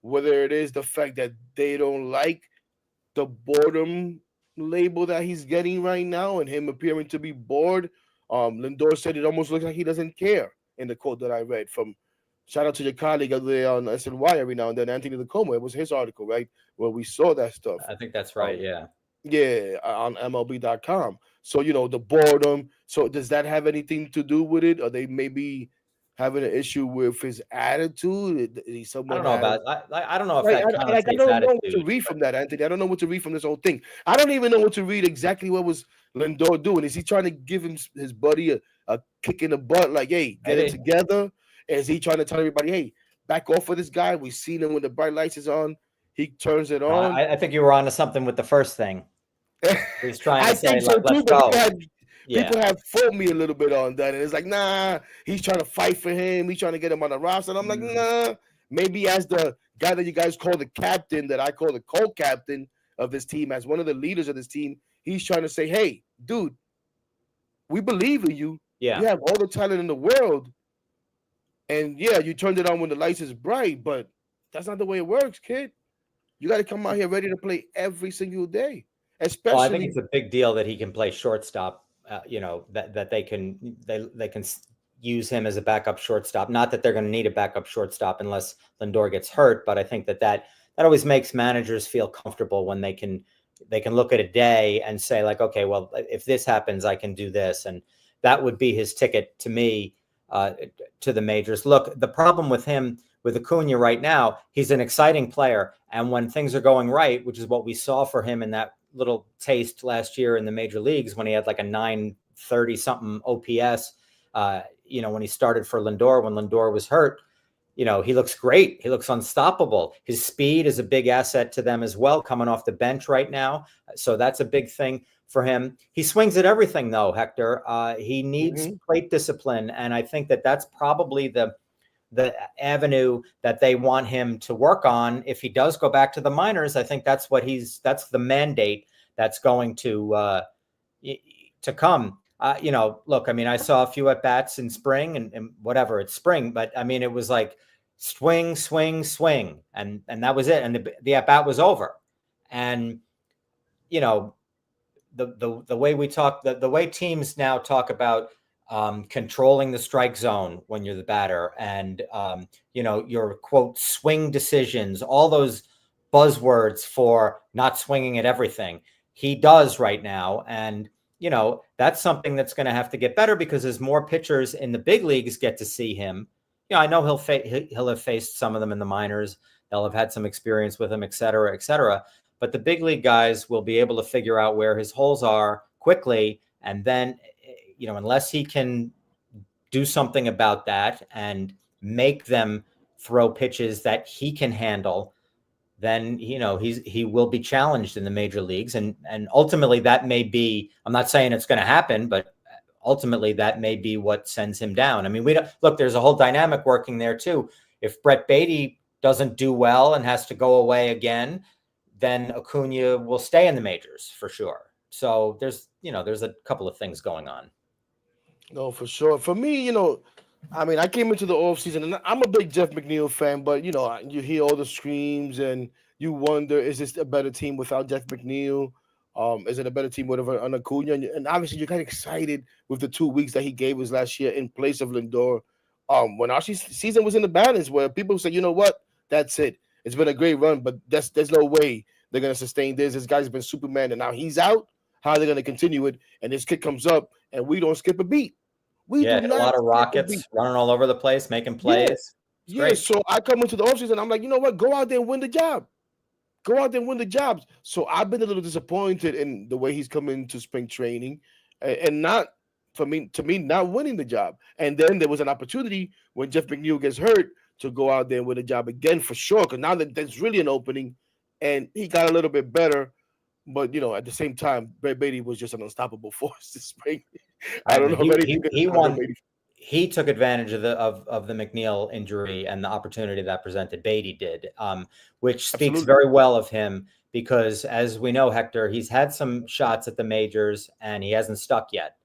whether it is the fact that they don't like the boredom label that he's getting right now and him appearing to be bored. Lindor said it almost looks like he doesn't care in the quote that I read from. Shout out to your colleague over there on SNY every now and then, Anthony Tacoma. It was his article, right, where we saw that stuff. I think that's right. Um, Yeah. yeah, on MLB.com. So the boredom. So does that have anything to do with it? Are they maybe having an issue with his attitude? Is he I someone don't know has about. I don't know if Right, that I connotates don't know what to attitude. read from that, Anthony. I don't know what to read from this whole thing. I don't even know what to read exactly what was Lindor doing. Is he trying to give his buddy a kick in the butt, like, hey, get it Maybe. together? Is he trying to tell everybody, hey, back off of this guy? We've seen him when the bright lights is on. He turns it No, on. I think you were onto something with the first thing. He's trying I to say, think so let's too, but go. people Yeah. have fooled me a little bit on that. And it's like, nah, he's trying to fight for him. He's trying to get him on the roster. And I'm like, Mm, nah. Maybe as the guy that you guys call the captain, that I call the co-captain of this team, as one of the leaders of this team, he's trying to say, hey, dude, we believe in you. You yeah. have all the talent in the world. And yeah, you turned it on when the lights is bright, but that's not the way it works, kid. You got to come out here ready to play every single day, Well, I think especially. it's a big deal that he can play shortstop. That they can use him as a backup shortstop. Not that they're going to need a backup shortstop unless Lindor gets hurt, but I think that always makes managers feel comfortable when they can look at a day and say like, okay, well, if this happens, I can do this, and that would be his ticket to me uh, to the majors. Look, the problem with him with Acuna right now, he's an exciting player, and when things are going right, which is what we saw for him in that little taste last year in the major leagues when he had like a 930 something OPS. When he started for Lindor, when Lindor was hurt, he looks great. He looks unstoppable. His speed is a big asset to them as well, coming off the bench right now. So that's a big thing for him. He swings at everything, though, Hector. He needs Mhm. plate discipline, and I think that's probably the avenue that they want him to work on. If he does go back to the minors, I think that's the mandate that's going to come. Look, I mean, I saw a few at bats in spring and whatever, it's spring, but I mean, it was like swing, swing, swing, and that was it. And the at bat was over. And, you know, the way we talk, the way teams now talk about controlling the strike zone when you're the batter, and your quote swing decisions, all those buzzwords for not swinging at everything. He does right now, and that's something that's going to have to get better because as more pitchers in the big leagues get to see him, I know he'll have faced some of them in the minors. They'll have had some experience with him, et cetera, et cetera. But the big league guys will be able to figure out where his holes are quickly. And then, unless he can do something about that and make them throw pitches that he can handle, then, he will be challenged in the major leagues. And ultimately that may be, I'm not saying it's going to happen, but ultimately that may be what sends him down. I mean, there's a whole dynamic working there too. If Brett Beatty doesn't do well and has to go away again, then Acuna will stay in the majors for sure. So there's a couple of things going on. No, for sure. For me, I mean, I came into the off season, and I'm a big Jeff McNeil fan, but you hear all the screams, and you wonder, is this a better team without Jeff McNeil? Is it a better team with an Acuna? And obviously, you're kind of excited with the 2 weeks that he gave us last year in place of Lindor. When our season was in the balance, where people say, you know what, that's it. It's been a great run, but there's no way they're gonna sustain this. This guy's been Superman, and now he's out. How are they gonna continue it? And this kid comes up, and we don't skip a beat. We Yeah, do hit a not lot of skip a beat. rockets, running all over the place, making Yeah, plays. It's yeah. great. So I come into the offseason, I'm like, you know what? Go out there and win the job. Go out there and win the jobs. So I've been a little disappointed in the way he's come into spring training, and not to me not winning the job. And then there was an opportunity when Jeff McNeil gets hurt to go out there and win the job again for sure. Because now that there's really an opening, and he got a little bit better. But at the same time, Brett Beatty was just an unstoppable force this spring. I I don't mean, know if anything could he stop Brett won Beatty. he took advantage of the McNeil injury and the opportunity that presented. Beatty did, which speaks Absolutely. very well of him because, as we know, Hector, he's had some shots at the majors and he hasn't stuck yet.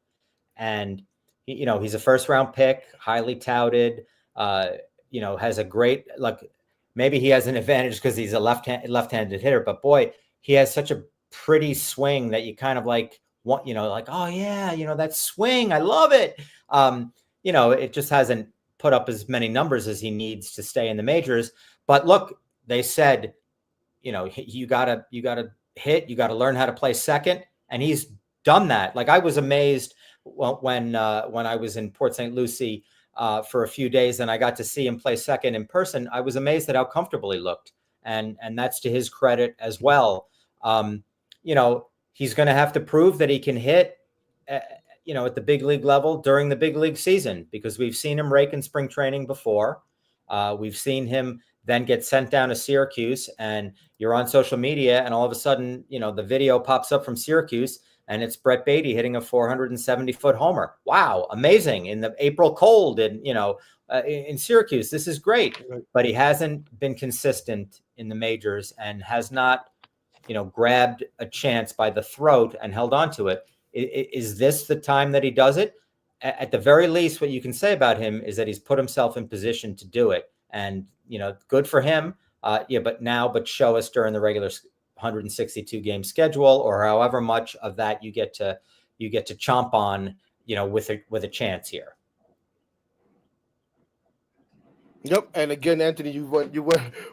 And he's a first round pick, highly touted. Has a great, like, maybe he has an advantage because he's a left-handed hitter, but boy, he has such a pretty swing that you kind of like want, like, oh yeah, that swing, I love it. It just hasn't put up as many numbers as he needs to stay in the majors. But look, they said, you gotta hit, you gotta learn how to play second, and he's done that. Like, I was amazed when I was in Port St. Lucie for a few days and I got to see him play second in person. I was amazed at how comfortable he looked, and that's to his credit as well. He's going to have to prove that he can hit, at the big league level during the big league season, because we've seen him rake in spring training before. We've seen him then get sent down to Syracuse, and you're on social media, and all of a sudden, the video pops up from Syracuse, and it's Brett Beatty hitting a 470-foot homer. Wow, amazing in the April cold, and in Syracuse, this is great. But he hasn't been consistent in the majors and has not, grabbed a chance by the throat and held on to it. Is this the time that he does it? At the very least, what you can say about him is that he's put himself in position to do it. And, good for him. But show us during the regular 162 game schedule, or however much of that you get to chomp on, with a chance here. Yep, and again, Anthony, you went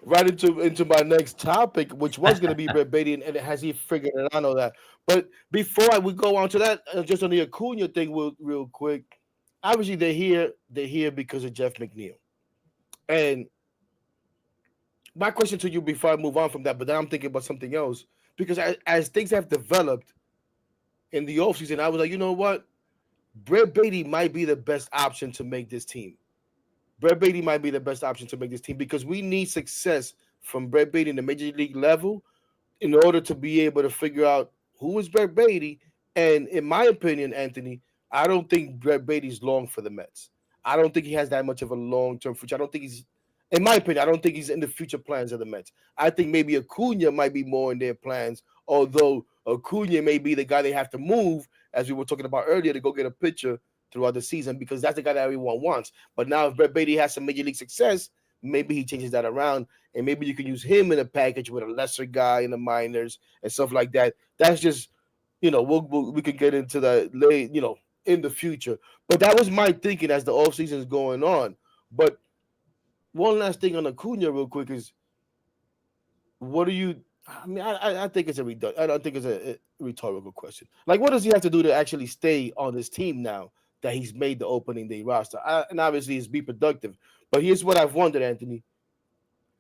right into my next topic, which was going to be Brett Beatty, and has he figured it out? I know that. But before we go on to that, just on the Acuna thing, real quick. Obviously, they're here because of Jeff McNeil, and my question to you before I move on from that, but then I'm thinking about something else, because as things have developed in the offseason, I was like, you know what, Brett Beatty might be the best option to make this team. Brett Beatty might be the best option to make this team, because we need success from Brett Beatty in the major league level in order to be able to figure out who is Brett Beatty. And in my opinion, Anthony, I don't think Brett Beatty's long for the Mets. I don't think he has that much of a long-term future. I don't think he's, in my opinion, I don't think he's in the future plans of the Mets. I think maybe Acuna might be more in their plans, although Acuna may be the guy they have to move, as we were talking about earlier, to go get a pitcher throughout the season, because that's the guy that everyone wants. But now if Brett Beatty has some major league success, maybe he changes that around, and maybe you can use him in a package with a lesser guy in the minors and stuff like that. That's just, we could get into that late, in the future. But that was my thinking as the offseason is going on. But one last thing on Acuna real quick is, what do you – I mean, I think it's I don't think it's a rhetorical question. Like, what does he have to do to actually stay on this team now that he's made the opening day roster? And obviously it's be productive. But here's what I've wondered, Anthony.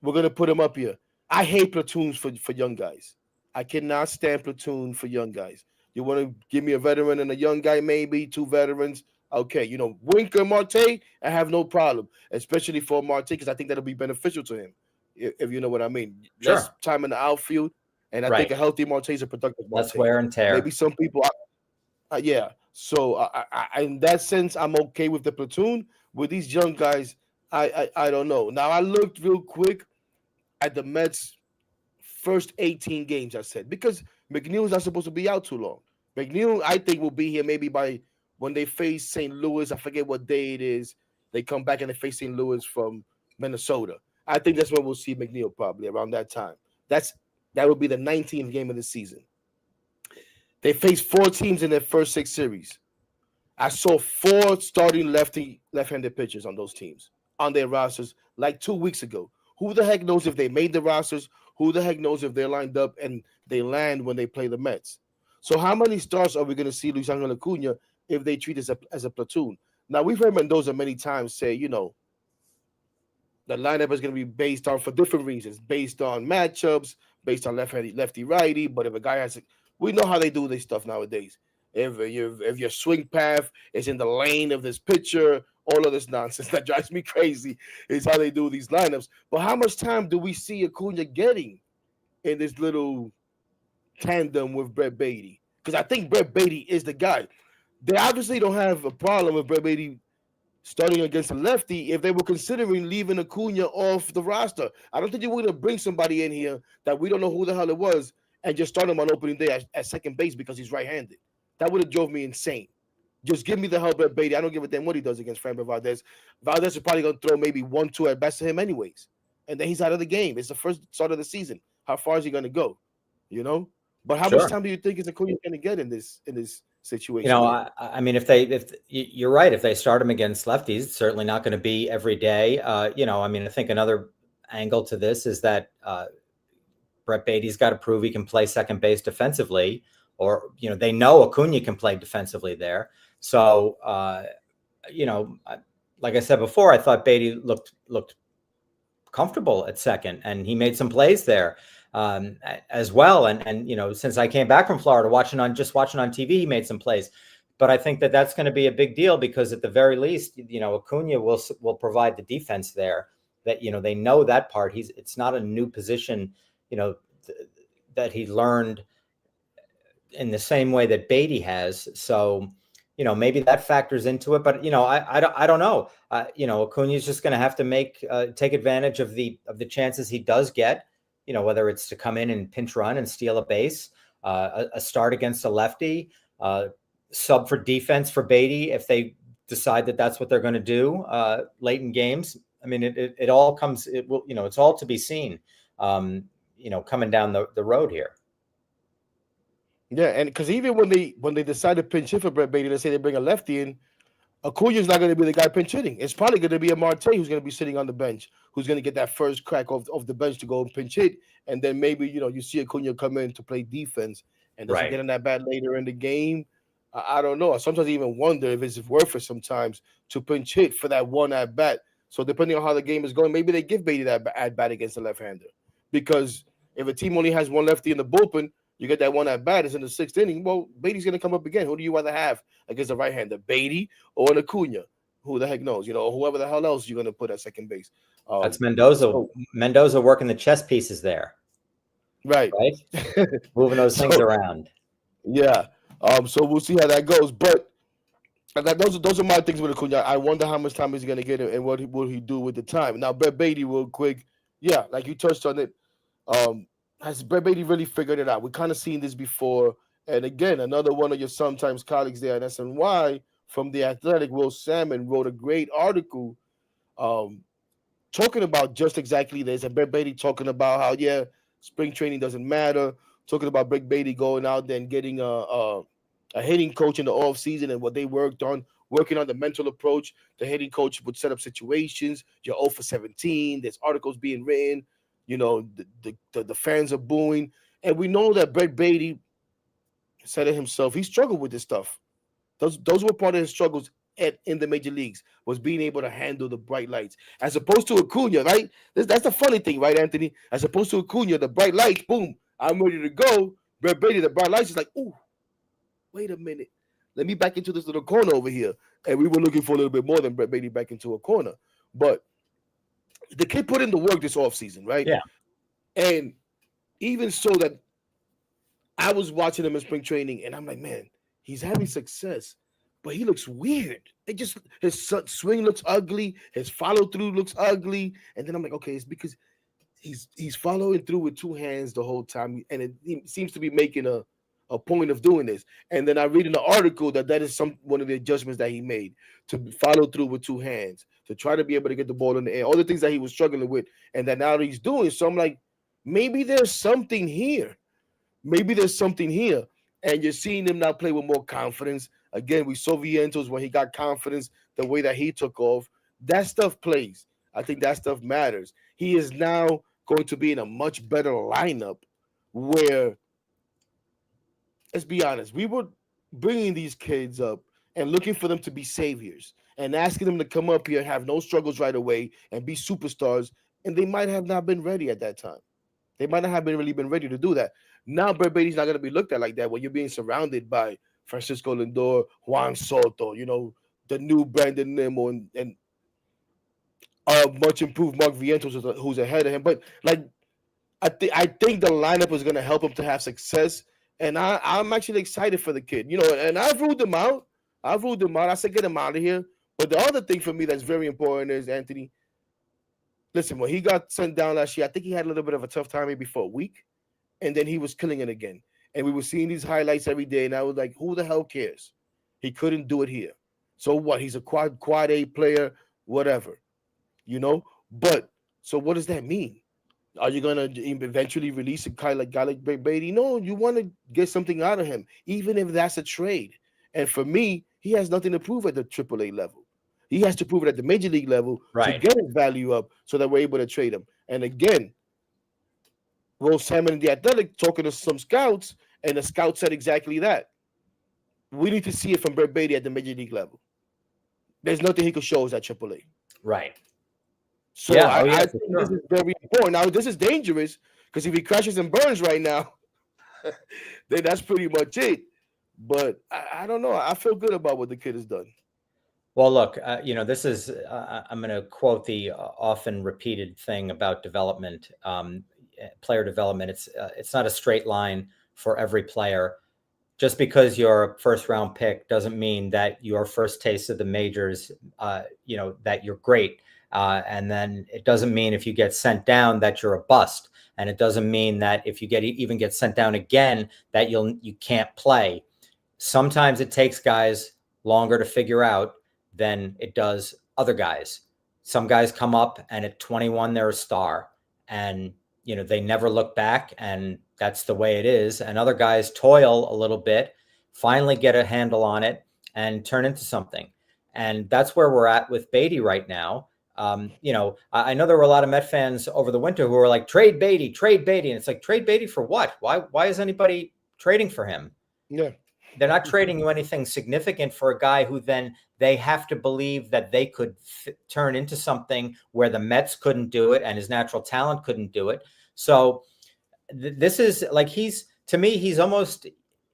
We're going to put him up here. I hate platoons for young guys. I cannot stand platoon for young guys. You want to give me a veteran and a young guy, maybe 2 veterans. Okay, Winker, Marte, I have no problem, especially for Marte, because I think that'll be beneficial to him, if you know what I mean. Sure. Less time in the outfield, and I think a healthy Marte is a productive Marte. Less wear and tear. Maybe some people, yeah. So I, in that sense, I'm okay with the platoon. With these young guys, I don't know. Now, I looked real quick at the Mets' first 18 games, I said, because McNeil is not supposed to be out too long. McNeil, I think, will be here maybe by when they face St. Louis. I forget what day it is. They come back and they face St. Louis from Minnesota. I think that's when we'll see McNeil, probably around that time. That would be the 19th game of the season. They faced 4 teams in their first 6 series. I saw 4 starting left-handed pitchers on those teams, on their rosters, like 2 weeks ago. Who the heck knows if they made the rosters? Who the heck knows if they're lined up and they land when they play the Mets? So how many starts are we going to see Luis Angel Acuna if they treat us as a platoon? Now, we've heard Mendoza many times say, the lineup is going to be based on, for different reasons, based on matchups, based on lefty, righty. But if a guy we know how they do this stuff nowadays. If your swing path is in the lane of this pitcher, all of this nonsense that drives me crazy is how they do these lineups. But how much time do we see Acuna getting in this little tandem with Brett Beatty? Because I think Brett Beatty is the guy. They obviously don't have a problem with Brett Beatty starting against a lefty if they were considering leaving Acuna off the roster. I don't think they were going to bring somebody in here that we don't know who the hell it was and just start him on opening day at second base because he's right-handed. That would have drove me insane. Just give me the help at Beatty. I don't give a damn what he does against Framber Valdez. Valdez is probably going to throw maybe 1-2 at best to him anyways. And then he's out of the game. It's the first start of the season. How far is he going to go? You know? But how much Sure. time do you think is Acuna going to get in this You situation know, here? I mean, if you're right, if they start him against lefties, it's certainly not going to be every day. You know, I mean, I think another angle to this is that Brett Beatty's got to prove he can play second base defensively, or you know, they know Acuna can play defensively there. So, you know, like I said before, I thought Beatty looked comfortable at second, and he made some plays there as well. And you know, since I came back from Florida, watching on TV, he made some plays. But I think that that's going to be a big deal because at the very least, you know, Acuna will provide the defense there. That you know they know that part. It's not a new position, you know, that he learned in the same way that Beatty has. So, you know, maybe that factors into it. But you know, I don't know. You know, Acuna is just going to have to take advantage of the chances he does get. You know, whether it's to come in and pinch run and steal a base, a start against a lefty, sub for defense for Beatty if they decide that that's what they're going to do late in games. I mean, it all comes. It will, you know, it's all to be seen. You know, coming down the road here. Yeah, and because even when they decide to pinch hit for Brett Beatty, let's say they bring a lefty in, Acuna's not going to be the guy pinch hitting. It's probably going to be a Marte who's going to be sitting on the bench, who's going to get that first crack off the bench to go and pinch hit, and then maybe you see Acuna come in to play defense, and does he Right. get in that bat later in the game? I don't know. Sometimes I even wonder if it's worth it sometimes to pinch hit for that one at bat. So depending on how the game is going, maybe they give Beatty that at bat against the left-hander, because if a team only has one lefty in the bullpen, you get that one at bat. It's in the sixth inning. Well, Beatty's going to come up again. Who do you rather have against the right-hander, Beatty or an Acuna? Who the heck knows? Or whoever the hell else you're going to put at second base. That's Mendoza. So, Mendoza working the chess pieces there, right. right? Moving those things So, around. yeah. So we'll see how that goes. But those are my things with Acuna. I wonder how much time he's going to get and what will he do with the time. Now, Brett Beatty, real quick. Yeah, like you touched on it. Has Brett Beatty really figured it out? We kind of seen this before. And again, another one of your sometimes colleagues there at SNY from The Athletic, Will Salmon, wrote a great article talking about just exactly this. And Brett Beatty talking about how, yeah, spring training doesn't matter. Talking about Brett Beatty going out there and getting a hitting coach in the off season and what they worked on, working on the mental approach. The hitting coach would set up situations. You're 0 for 17. There's articles being written. The fans are booing. And we know that Brett Beatty said it himself. He struggled with this stuff. Those were part of his struggles in the major leagues, was being able to handle the bright lights. As opposed to Acuna, right? That's the funny thing, right, Anthony? As opposed to Acuna, the bright lights, boom, I'm ready to go. Brett Beatty, the bright lights is like, ooh, wait a minute. Let me back into this little corner over here. And we were looking for a little bit more than Brett Beatty back into a corner. But the kid put in the work this offseason, right? Yeah. And even so that I was watching him in spring training, and I'm like, man, he's having success, but he looks weird. His swing looks ugly, his follow through looks ugly, and then I'm like, okay, it's because he's following through with two hands the whole time, and he seems to be making a point of doing this. And then I read in the article that is one of the adjustments that he made, to follow through with two hands, to try to be able to get the ball in the air, all the things that he was struggling with, and that now he's doing. So I'm like, maybe there's something here. Maybe there's something here. And you're seeing him now play with more confidence. Again, we saw Vientos when he got confidence, the way that he took off. That stuff plays. I think that stuff matters. He is now going to be in a much better lineup where, let's be honest, we were bringing these kids up and looking for them to be saviors and asking them to come up here and have no struggles right away and be superstars. And they might have not been ready at that time. They might not have really been ready to do that. Now, Brett Beatty's not going to be looked at like that when you're being surrounded by Francisco Lindor, Juan Soto, the new Brandon Nimmo, and much improved Mark Vientos, who's ahead of him. But like, I think the lineup is going to help him to have success, and I'm actually excited for the kid. And I've ruled him out. I said get him out of here. But the other thing for me that's very important is Anthony. Listen, when he got sent down last year, I think he had a little bit of a tough time maybe for a week, and then he was killing it again. And we were seeing these highlights every day, and I was like, who the hell cares? He couldn't do it here. So what? He's a quad A player, whatever, you know. But so what does that mean? Are you gonna eventually release a guy like Beatty? No, you want to get something out of him, even if that's a trade. And for me, he has nothing to prove at the AAA level. He has to prove it at the major league level to Right. get his value up, so that we're able to trade him. And again, Will Salmon and the Athletic talking to some scouts, and the scout said exactly that. We need to see it from Brett Beatty at the major league level. There's nothing he could show us at AAA. Right. So Yeah. Oh, yeah, I for think this sure. is very important. Now, this is dangerous because if he crashes and burns right now, then that's pretty much it. But I don't know. I feel good about what the kid has done. Well, look, this is, I'm going to quote the often repeated thing about development, player development. It's not a straight line for every player. Just because you're a first round pick doesn't mean that your first taste of the majors, that you're great. And then it doesn't mean if you get sent down that you're a bust. And it doesn't mean that if you even get sent down again, that you can't play. Sometimes it takes guys longer to figure out than it does other guys. Some guys come up and at 21, they're a star, and, they never look back, and that's the way it is. And other guys toil a little bit, finally get a handle on it and turn into something. And that's where we're at with Beatty right now. I know there were a lot of Met fans over the winter who were like, trade Beatty. And it's like, trade Beatty for what? Why is anybody trading for him? Yeah. They're not trading you anything significant for a guy who then they have to believe that they could turn into something where the Mets couldn't do it and his natural talent couldn't do it. So this is like, to me, he's almost,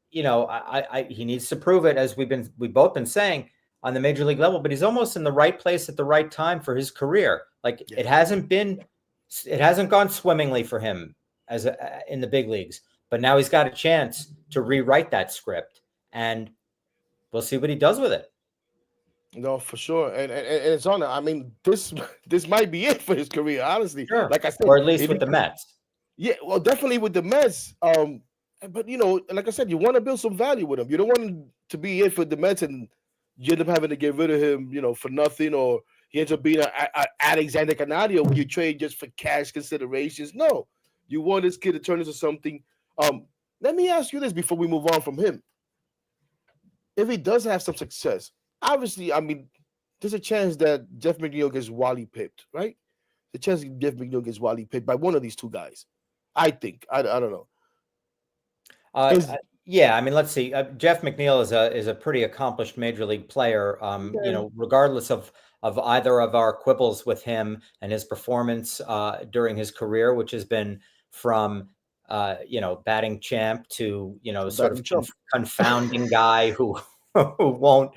he needs to prove it, as we've both been saying, on the major league level, but he's almost in the right place at the right time for his career. Like, yeah. It hasn't gone swimmingly for him in the big leagues, but now he's got a chance to rewrite that script, and we'll see what he does with it. No, for sure, and it's on. I mean, this might be it for his career, honestly. Sure. Like I said, or at least with the Mets. Yeah, well, definitely with the Mets. But like I said, you want to build some value with him. You don't want him to be it for the Mets and you end up having to get rid of him, for nothing, or he ends up being a Alexander Canadio when you trade just for cash considerations. No, you want this kid to turn into something. Let me ask you this before we move on from him. If he does have some success, obviously, I mean, there's a chance that Jeff McNeil gets Wally pipped, right? The chance Jeff McNeil gets Wally pipped by one of these two guys. I think. I don't know. Yeah, I mean, let's see. Jeff McNeil is a pretty accomplished major league player. Regardless of either of our quibbles with him and his performance during his career, which has been from batting champ to sort of confounding guy who won't,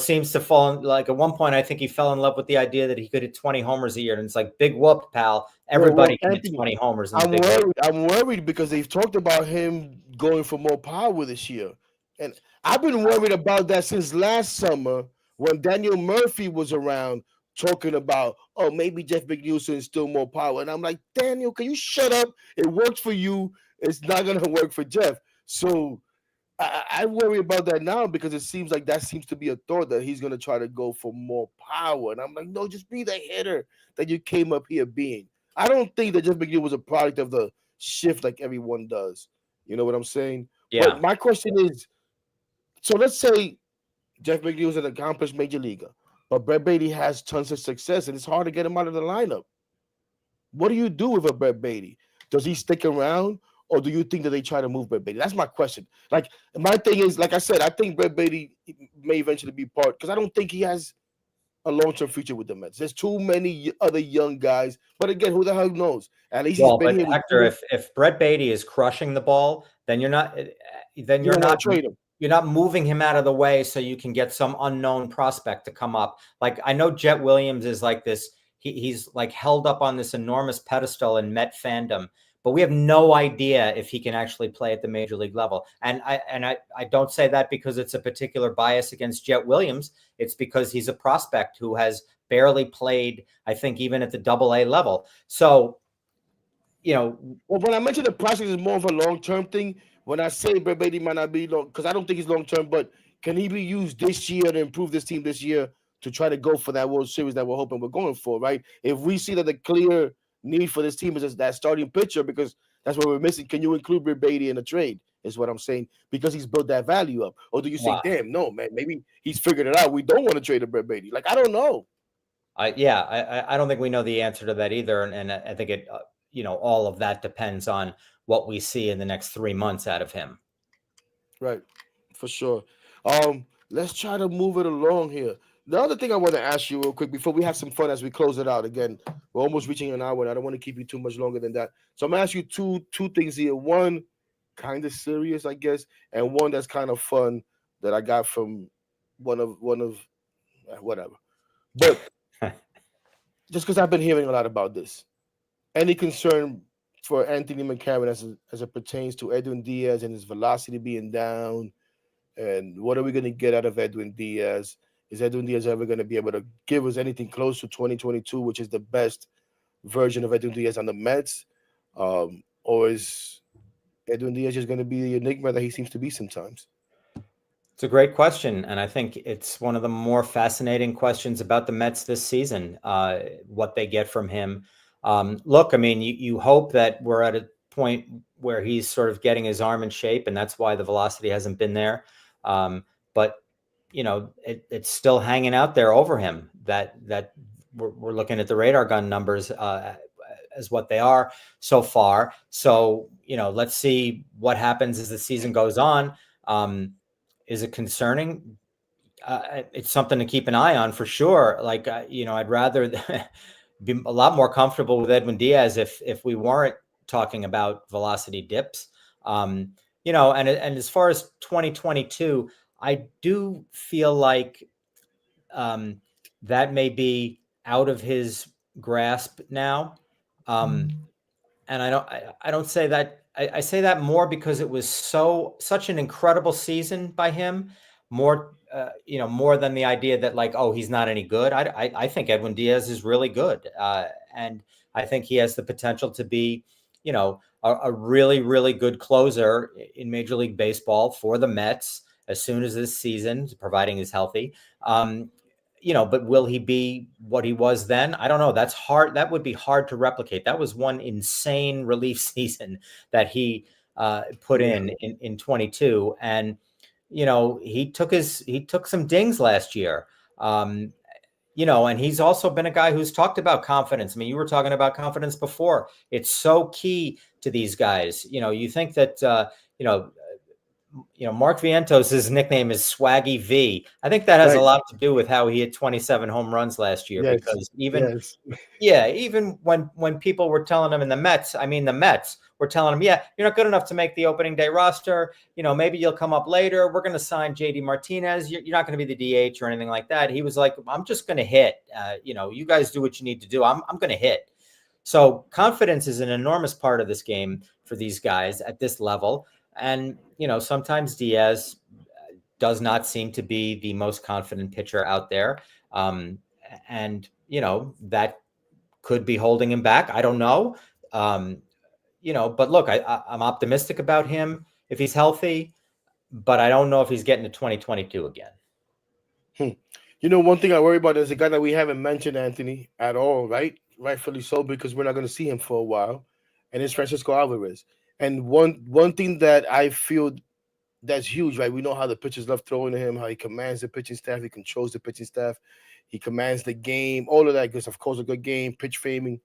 seems to fall in, like at one point, I think he fell in love with the idea that he could hit 20 homers a year. And it's like, big whoop, pal. Everybody can hit 20 homers. I'm worried because they've talked about him going for more power this year. And I've been worried about that since last summer when Daniel Murphy was around talking about, oh, maybe Jeff McNeil is still more power. And I'm like, Daniel, can you shut up? It worked for you. It's not going to work for Jeff. So I worry about that now because it seems like that seems to be a thought that he's going to try to go for more power. And I'm like, no, just be the hitter that you came up here being. I don't think that Jeff McNeil was a product of the shift like everyone does. You know what I'm saying? Yeah. But my question is, so let's say Jeff McNeil is an accomplished major leaguer, but Brett Beatty has tons of success and it's hard to get him out of the lineup. What do you do with a Brett Beatty? Does he stick around? Or do you think that they try to move Brett Beatty? That's my question. Like, my thing is, like I said, I think Brett Beatty may eventually be part because I don't think he has a long-term future with the Mets. There's too many other young guys. But again, who the hell knows? At least he's been here. Hector, if Brett Beatty is crushing the ball, then you're not trade him. You're not moving him out of the way so you can get some unknown prospect to come up. Like, I know Jet Williams is like this. He's like held up on this enormous pedestal in Met fandom. but we have no idea if he can actually play at the major league level. And I don't say that because it's a particular bias against Jet Williams. It's because he's a prospect who has barely played, I think, even at the AA level. So, Well, when I mentioned the process is more of a long term thing, when I say Berbedi might not be long, because I don't think he's long term, but can he be used this year to improve this team this year to try to go for that World Series that we're hoping we're going for, right? If we see that the clear need for this team is just that starting pitcher, because that's what we're missing, can you include Berbedi in a trade? Is what I'm saying, because he's built that value up. Or do you say, wow. damn, no, man, maybe he's figured it out. We don't want to trade a Berbedi. Like, I don't know. I don't think we know the answer to that either, and I think it, all of that depends on what we see in the next 3 months out of him. Right, for sure. Let's try to move it along here. The other thing I want to ask you real quick before we have some fun as we close it out. Again, we're almost reaching an hour, and I don't want to keep you too much longer than that. So I'm gonna ask you two things here. One, kind of serious, I guess, and one that's kind of fun that I got from one of whatever. But just because I've been hearing a lot about this, any concern for Anthony McCarron as it pertains to Edwin Diaz and his velocity being down? And what are we going to get out of Edwin Diaz? Is Edwin Diaz ever going to be able to give us anything close to 2022, which is the best version of Edwin Diaz on the Mets? Or is Edwin Diaz just going to be the enigma that he seems to be sometimes? It's a great question, and I think it's one of the more fascinating questions about the Mets this season, what they get from him. Look, I mean, you hope that we're at a point where he's sort of getting his arm in shape, and that's why the velocity hasn't been there. But it's still hanging out there over him. That we're looking at the radar gun numbers as what they are so far. So let's see what happens as the season goes on. Is it concerning? It's something to keep an eye on for sure. Like I'd rather be a lot more comfortable with Edwin Diaz if we weren't talking about velocity dips. And as far as 2022, I do feel like that may be out of his grasp now. And I don't say that. I say that more because it was such an incredible season by him. More, more than the idea that like, oh, he's not any good. I think Edwin Diaz is really good, and I think he has the potential to be, a really, really good closer in Major League Baseball for the Mets as soon as this season, providing he's healthy. But will he be what he was then? I don't know. That's hard. That would be hard to replicate. That was one insane relief season that he put in 22. And, he took some dings last year. And he's also been a guy who's talked about confidence. I mean, you were talking about confidence before. It's so key to these guys. You think that, Mark Vientos, his nickname is Swaggy V. I think that has a lot to do with how he hit 27 home runs last year. Yes. Because even when people were telling him in the Mets were telling him, yeah, you're not good enough to make the opening day roster. Maybe you'll come up later. We're going to sign JD Martinez. You're not going to be the DH or anything like that. He was like, I'm just going to hit. You guys do what you need to do. I'm going to hit. So confidence is an enormous part of this game for these guys at this level. And, sometimes Diaz does not seem to be the most confident pitcher out there. And, that could be holding him back. I don't know. But look, I'm optimistic about him if he's healthy, but I don't know if he's getting to 2022 again. One thing I worry about is a guy that we haven't mentioned, Anthony, at all, right? Rightfully so, because we're not going to see him for a while. And it's Francisco Alvarez. And one thing that I feel that's huge, right? We know how the pitchers love throwing to him, how he commands the pitching staff, he controls the pitching staff, he commands the game, all of that. Because of course, a good game, pitch framing.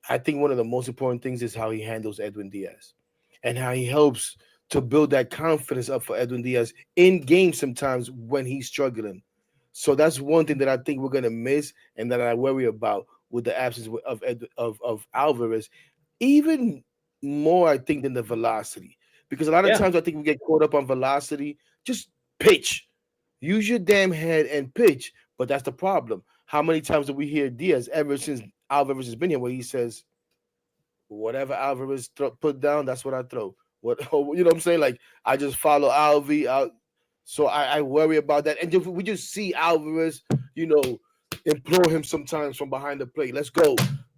I think one of the most important things is how he handles Edwin Diaz, and how he helps to build that confidence up for Edwin Diaz in games sometimes when he's struggling. So that's one thing that I think we're gonna miss, and that I worry about with the absence of Alvarez. Even more, I think, than the velocity. Because a lot of times I think we get caught up on velocity. Just pitch. Use your damn head and pitch. But that's the problem. How many times do we hear Diaz ever since Alvarez has been here where he says, whatever Alvarez put down, that's what I throw. What you know what I'm saying? Like I just follow Alvi out. So I worry about that. And we just see Alvarez, you know, implore him sometimes from behind the plate. Let's go.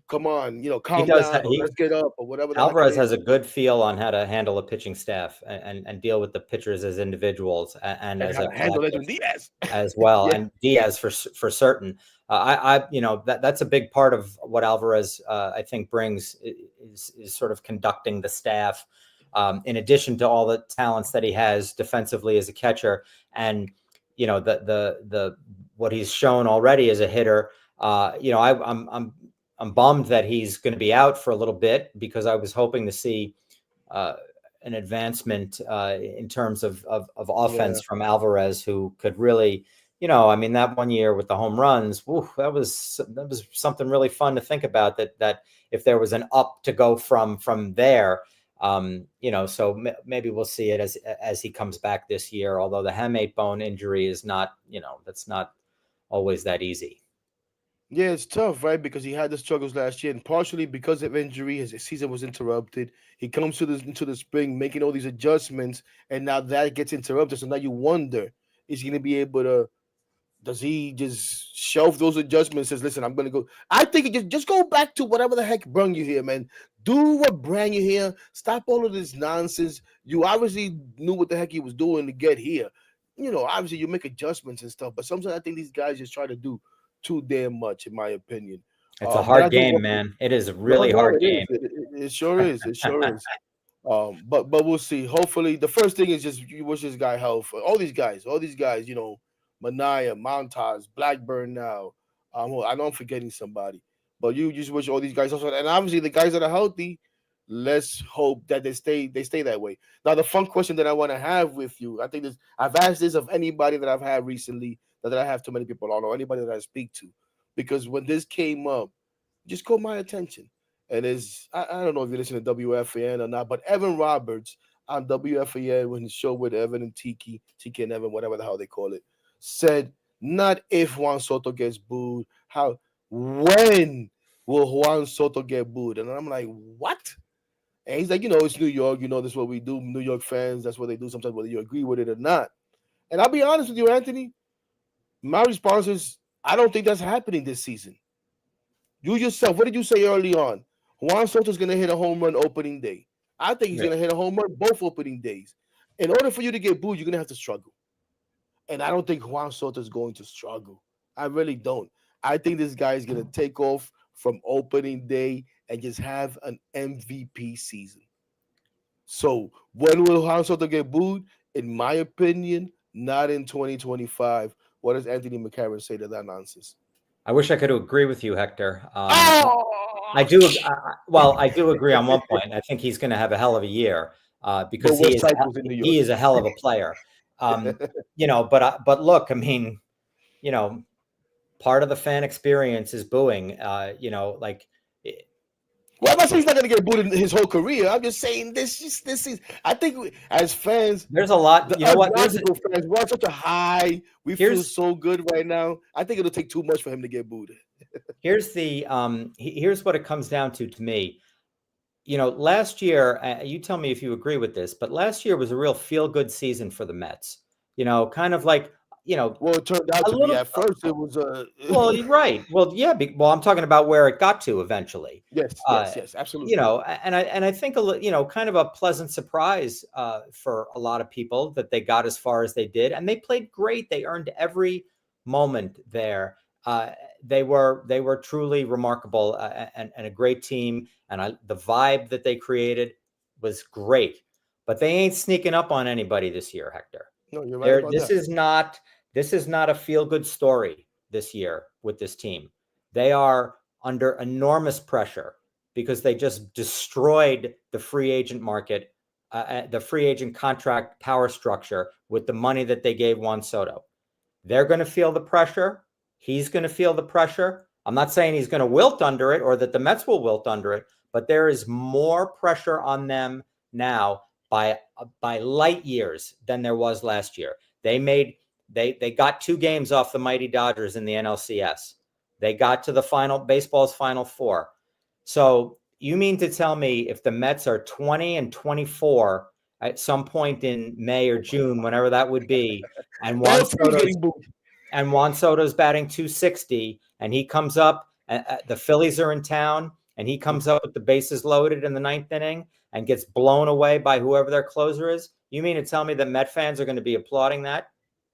Come on, He calm does. down or let's get up or whatever the heck it Alvarez has is. a good feel on how to handle a pitching staff and deal with the pitchers as individuals and And as how a to handle collective Edwin Diaz. as well, Yeah. and Diaz for certain. That's a big part of what Alvarez I think brings is sort of conducting the staff, in addition to all the talents that he has defensively as a catcher, and the what he's shown already as a hitter. I'm bummed that he's going to be out for a little bit because I was hoping to see uh, an advancement in terms of Yeah. offense from Alvarez, who could really, I mean, that one year with the home runs, that was something really fun to think about. That if there was an up to go from there, so maybe we'll see it as he comes back this year. Although the hamate bone injury is not, that's not always that easy. Yeah, it's tough, right? Because he had the struggles last year, and partially because of injury, his season was interrupted. He comes into the spring making all these adjustments, and now that gets interrupted. So now you wonder, is he going to be able to? Does he just shelf those adjustments? Says, listen, I'm going to go. I think he just go back to whatever the heck brung you here, man. Do what brand you here. Stop all of this nonsense. You obviously knew what the heck he was doing to get here. Obviously you make adjustments and stuff, but sometimes I think these guys just try to do too damn much, in my opinion. It's a But I hard do. game, man. It is a No, really no, hard it is. game. It sure is. It sure is. But we'll see. Hopefully, the first thing is just you wish this guy health. All these guys, Mania, Montas, Blackburn now. I know I'm forgetting somebody, but you just wish all these guys also. And obviously, the guys that are healthy, let's hope that they stay that way. Now, the fun question that I want to have with you, I think this I've asked this of anybody that I've had recently, that I have too many people on, or anybody that I speak to, because when this came up, just caught my attention. And I don't know if you listen to WFAN or not, but Evan Roberts on WFAN when his show with Evan and Tiki and Evan, whatever the hell they call it, said not if Juan Soto gets booed, how when will Juan Soto get booed? And I'm like, what? And he's like, it's New York, this is what we do. New York fans, that's what they do sometimes, whether you agree with it or not. And I'll be honest with you, Anthony, my response is I don't think that's happening this season. You yourself, what did you say early on? Juan Soto's going to hit a home run opening day. I think he's Right. going to hit a home run both opening days. In order for you to get booed, you're going to have to struggle. And I don't think Juan Soto's going to struggle. I really don't. I think this guy is going to take off from opening day and just have an MVP season. So when will Juan Soto get booed? In my opinion, not in 2025. What does Anthony McCarron say to that nonsense? I wish I could agree with you, Hector. I Oh, do. Well, I do agree on one point. I think he's going to have a hell of a year but because what cycles in New he York? is a hell of a player. But look, I mean, you know, part of the fan experience is booing. Well, I'm not saying he's not going to get booted in his whole career. I'm just saying this is. I think as fans, there's a lot. the You know us what? logical fans, we're on such a high. We feel Here's so good right now. I think it'll take too much for him to get booted. here's what it comes down to me. Last year, you tell me if you agree with this, but last year was a real feel good season for the Mets. Kind of like, Well, it turned out a to be. little. At first, it was a. Well, you're right. Well, yeah. I'm talking about where it got to eventually. Yes, Uh, yes, yes, absolutely. and I think kind of a pleasant surprise for a lot of people that they got as far as they did, and they played great. They earned every moment there. They were truly remarkable and a great team, and the vibe that they created was great. But they ain't sneaking up on anybody this year, Hector. No, you're right There, about this that. is not this is not a feel good story this year with this team. They are under enormous pressure because they just destroyed the free agent market, the free agent contract power structure with the money that they gave Juan Soto. They're going to feel the pressure. He's going to feel the pressure. I'm not saying he's going to wilt under it or that the Mets will wilt under it, but there is more pressure on them now by light years than there was last year. They got 2 games off the mighty Dodgers in the NLCS. They got to the baseball's final 4. So, You mean to tell me if the Mets are 20-24 at some point in May or June, whenever that would be, and The whole team's getting booed. Juan Soto's batting 260, and he comes up, the Phillies are in town, and he comes up with the bases loaded in the ninth inning and gets blown away by whoever their closer is. You mean to tell me that Met fans are going to be applauding that?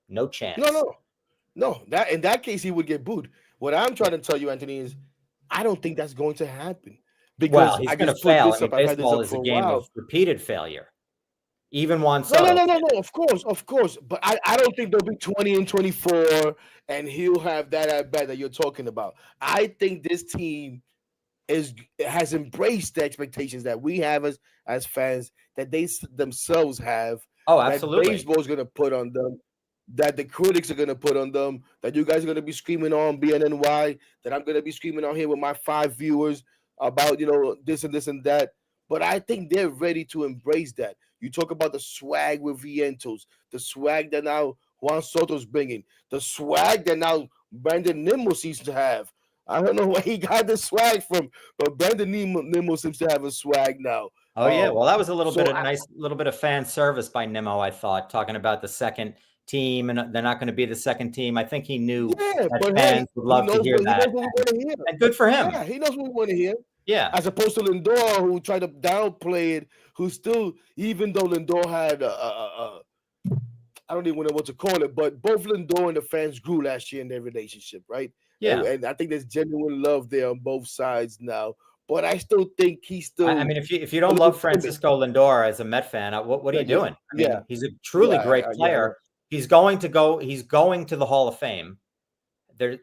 No chance. No. That in that case he would get booed. What I'm trying to tell you, Anthony, is I don't think that's going to happen Well, because he's I going just to put fail. I this mean, up. I've had this baseball up is for a a game of while. repeated failure. Even Juan No, Soto. no. Of course. But I don't think there'll be 20-24 and he'll have that at bat that you're talking about. I think this team has embraced the expectations that we have as fans, that they themselves have, Oh, that absolutely. baseball is going to put on them, that the critics are going to put on them, that you guys are going to be screaming on BNNY, that I'm going to be screaming on here with my 5 viewers about, this and this and that. But I think they're ready to embrace that. You talk about the swag with Vientos, the swag that now Juan Soto's bringing, the swag that now Brandon Nimmo seems to have. I don't know where he got the swag from, but Brandon Nimmo seems to have a swag now. Oh yeah, well that was a little So bit of nice, little bit of fan service by Nimmo. I thought, talking about the second team, and they're not going to be the second team. I think he knew yeah, that but hey, fans would love to hear he knows that, what we want to hear. and good for him. Yeah, he knows what we want to hear. Yeah, As opposed to Lindor, who tried to downplay it, who still, even though Lindor had I don't even know what to call it, but both Lindor and the fans grew last year in their relationship, right? yeah. And I think there's genuine love there on both sides now. But I still think he's I still mean, if you a don't little love timid. Francisco Lindor as a Met fan, what are you doing? I Yeah, mean, he's a truly great yeah, I player. know. He's going to go. He's going to the Hall of Fame. There,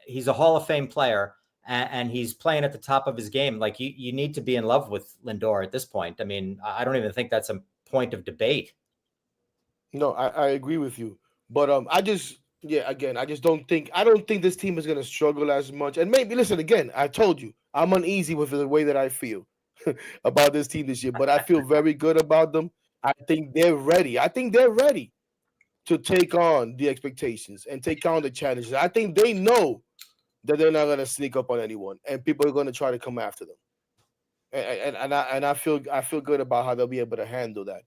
he's a Hall of Fame player, and he's playing at the top of his game. Like you need to be in love with Lindor at this point. I mean, I don't even think that's a point of debate. No, I agree with you. But I just again, I don't think this team is gonna struggle as much. And maybe listen again, I told you, I'm uneasy with the way that I feel about this team this year, but I feel very good about them. I think they're ready. I think they're ready to take on the expectations and take on the challenges. I think they know that they're not gonna sneak up on anyone and people are gonna try to come after them. And I feel good about how they'll be able to handle that.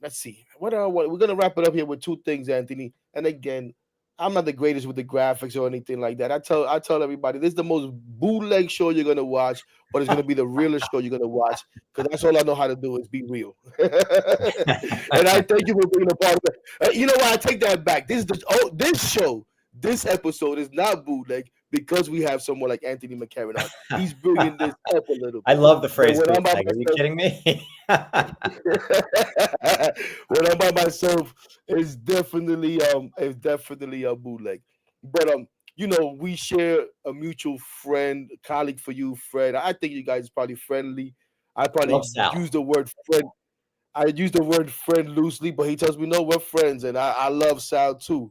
Let's see. What we're gonna wrap it up here with two things, Anthony. And again, I'm not the greatest with the graphics or anything like that. I tell everybody this is the most bootleg show you're gonna watch, but it's gonna be the realest show you're gonna watch because that's all I know how to do is be real. And I thank you for being a part of it. You know what? I take that back. This show, this episode is not bootleg because we have someone like Anthony McCarron on. He's bringing this up a little I bit. love the But phrase bootleg. Are you kidding me? when I'm by myself, it's definitely a bootleg. But we share a mutual friend, colleague for you, Fred. I think you guys probably friendly. I Love probably Sal. use the word friend. I use the word friend loosely, but he tells me no, we're friends, and I love Sal too.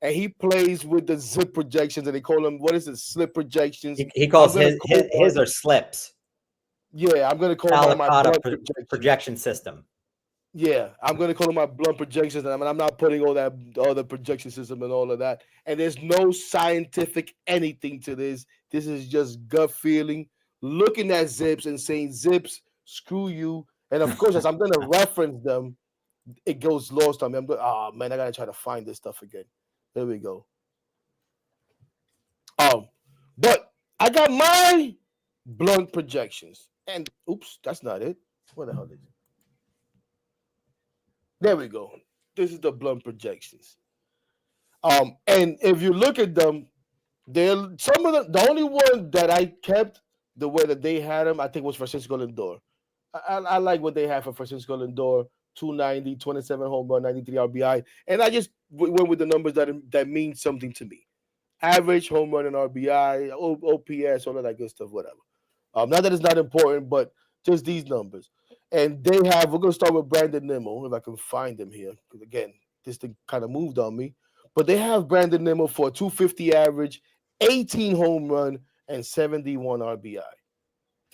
And he plays with the zip projections, and they call them what is it, slip projections. He I'm calls gonna his, call his mine, his are slips. yeah, I'm gonna call mine my Alicata blunt projections. projection system. Yeah, I'm gonna call them my blunt projections, and I'm not putting all the projection system and all of that. And there's no scientific anything to this. This is just gut feeling, looking at zips and saying zips, screw you. And of course, as I'm gonna reference them, it goes lost on me. I'm going, oh man, I gotta try to find this stuff again. There we go. Um, but I got my blunt projections, and oops, that's not it. What the hell is it? There we go. This is the blunt projections. And if you look at them, they're some of them. The only one that I kept the way that they had them, I think, was Francisco Lindor. I like what they have for Francisco Lindor: 290, 27 home run, 93 RBI, and I just went with the numbers that mean something to me: average home run and RBI, OPS, all of that good stuff, whatever. Not that it's not important, but just these numbers. And we're going to start with Brandon Nimmo, if I can find him here. Because again, this thing kind of moved on me. But they have Brandon Nimmo for a 250 average, 18 home run, and 71 RBI.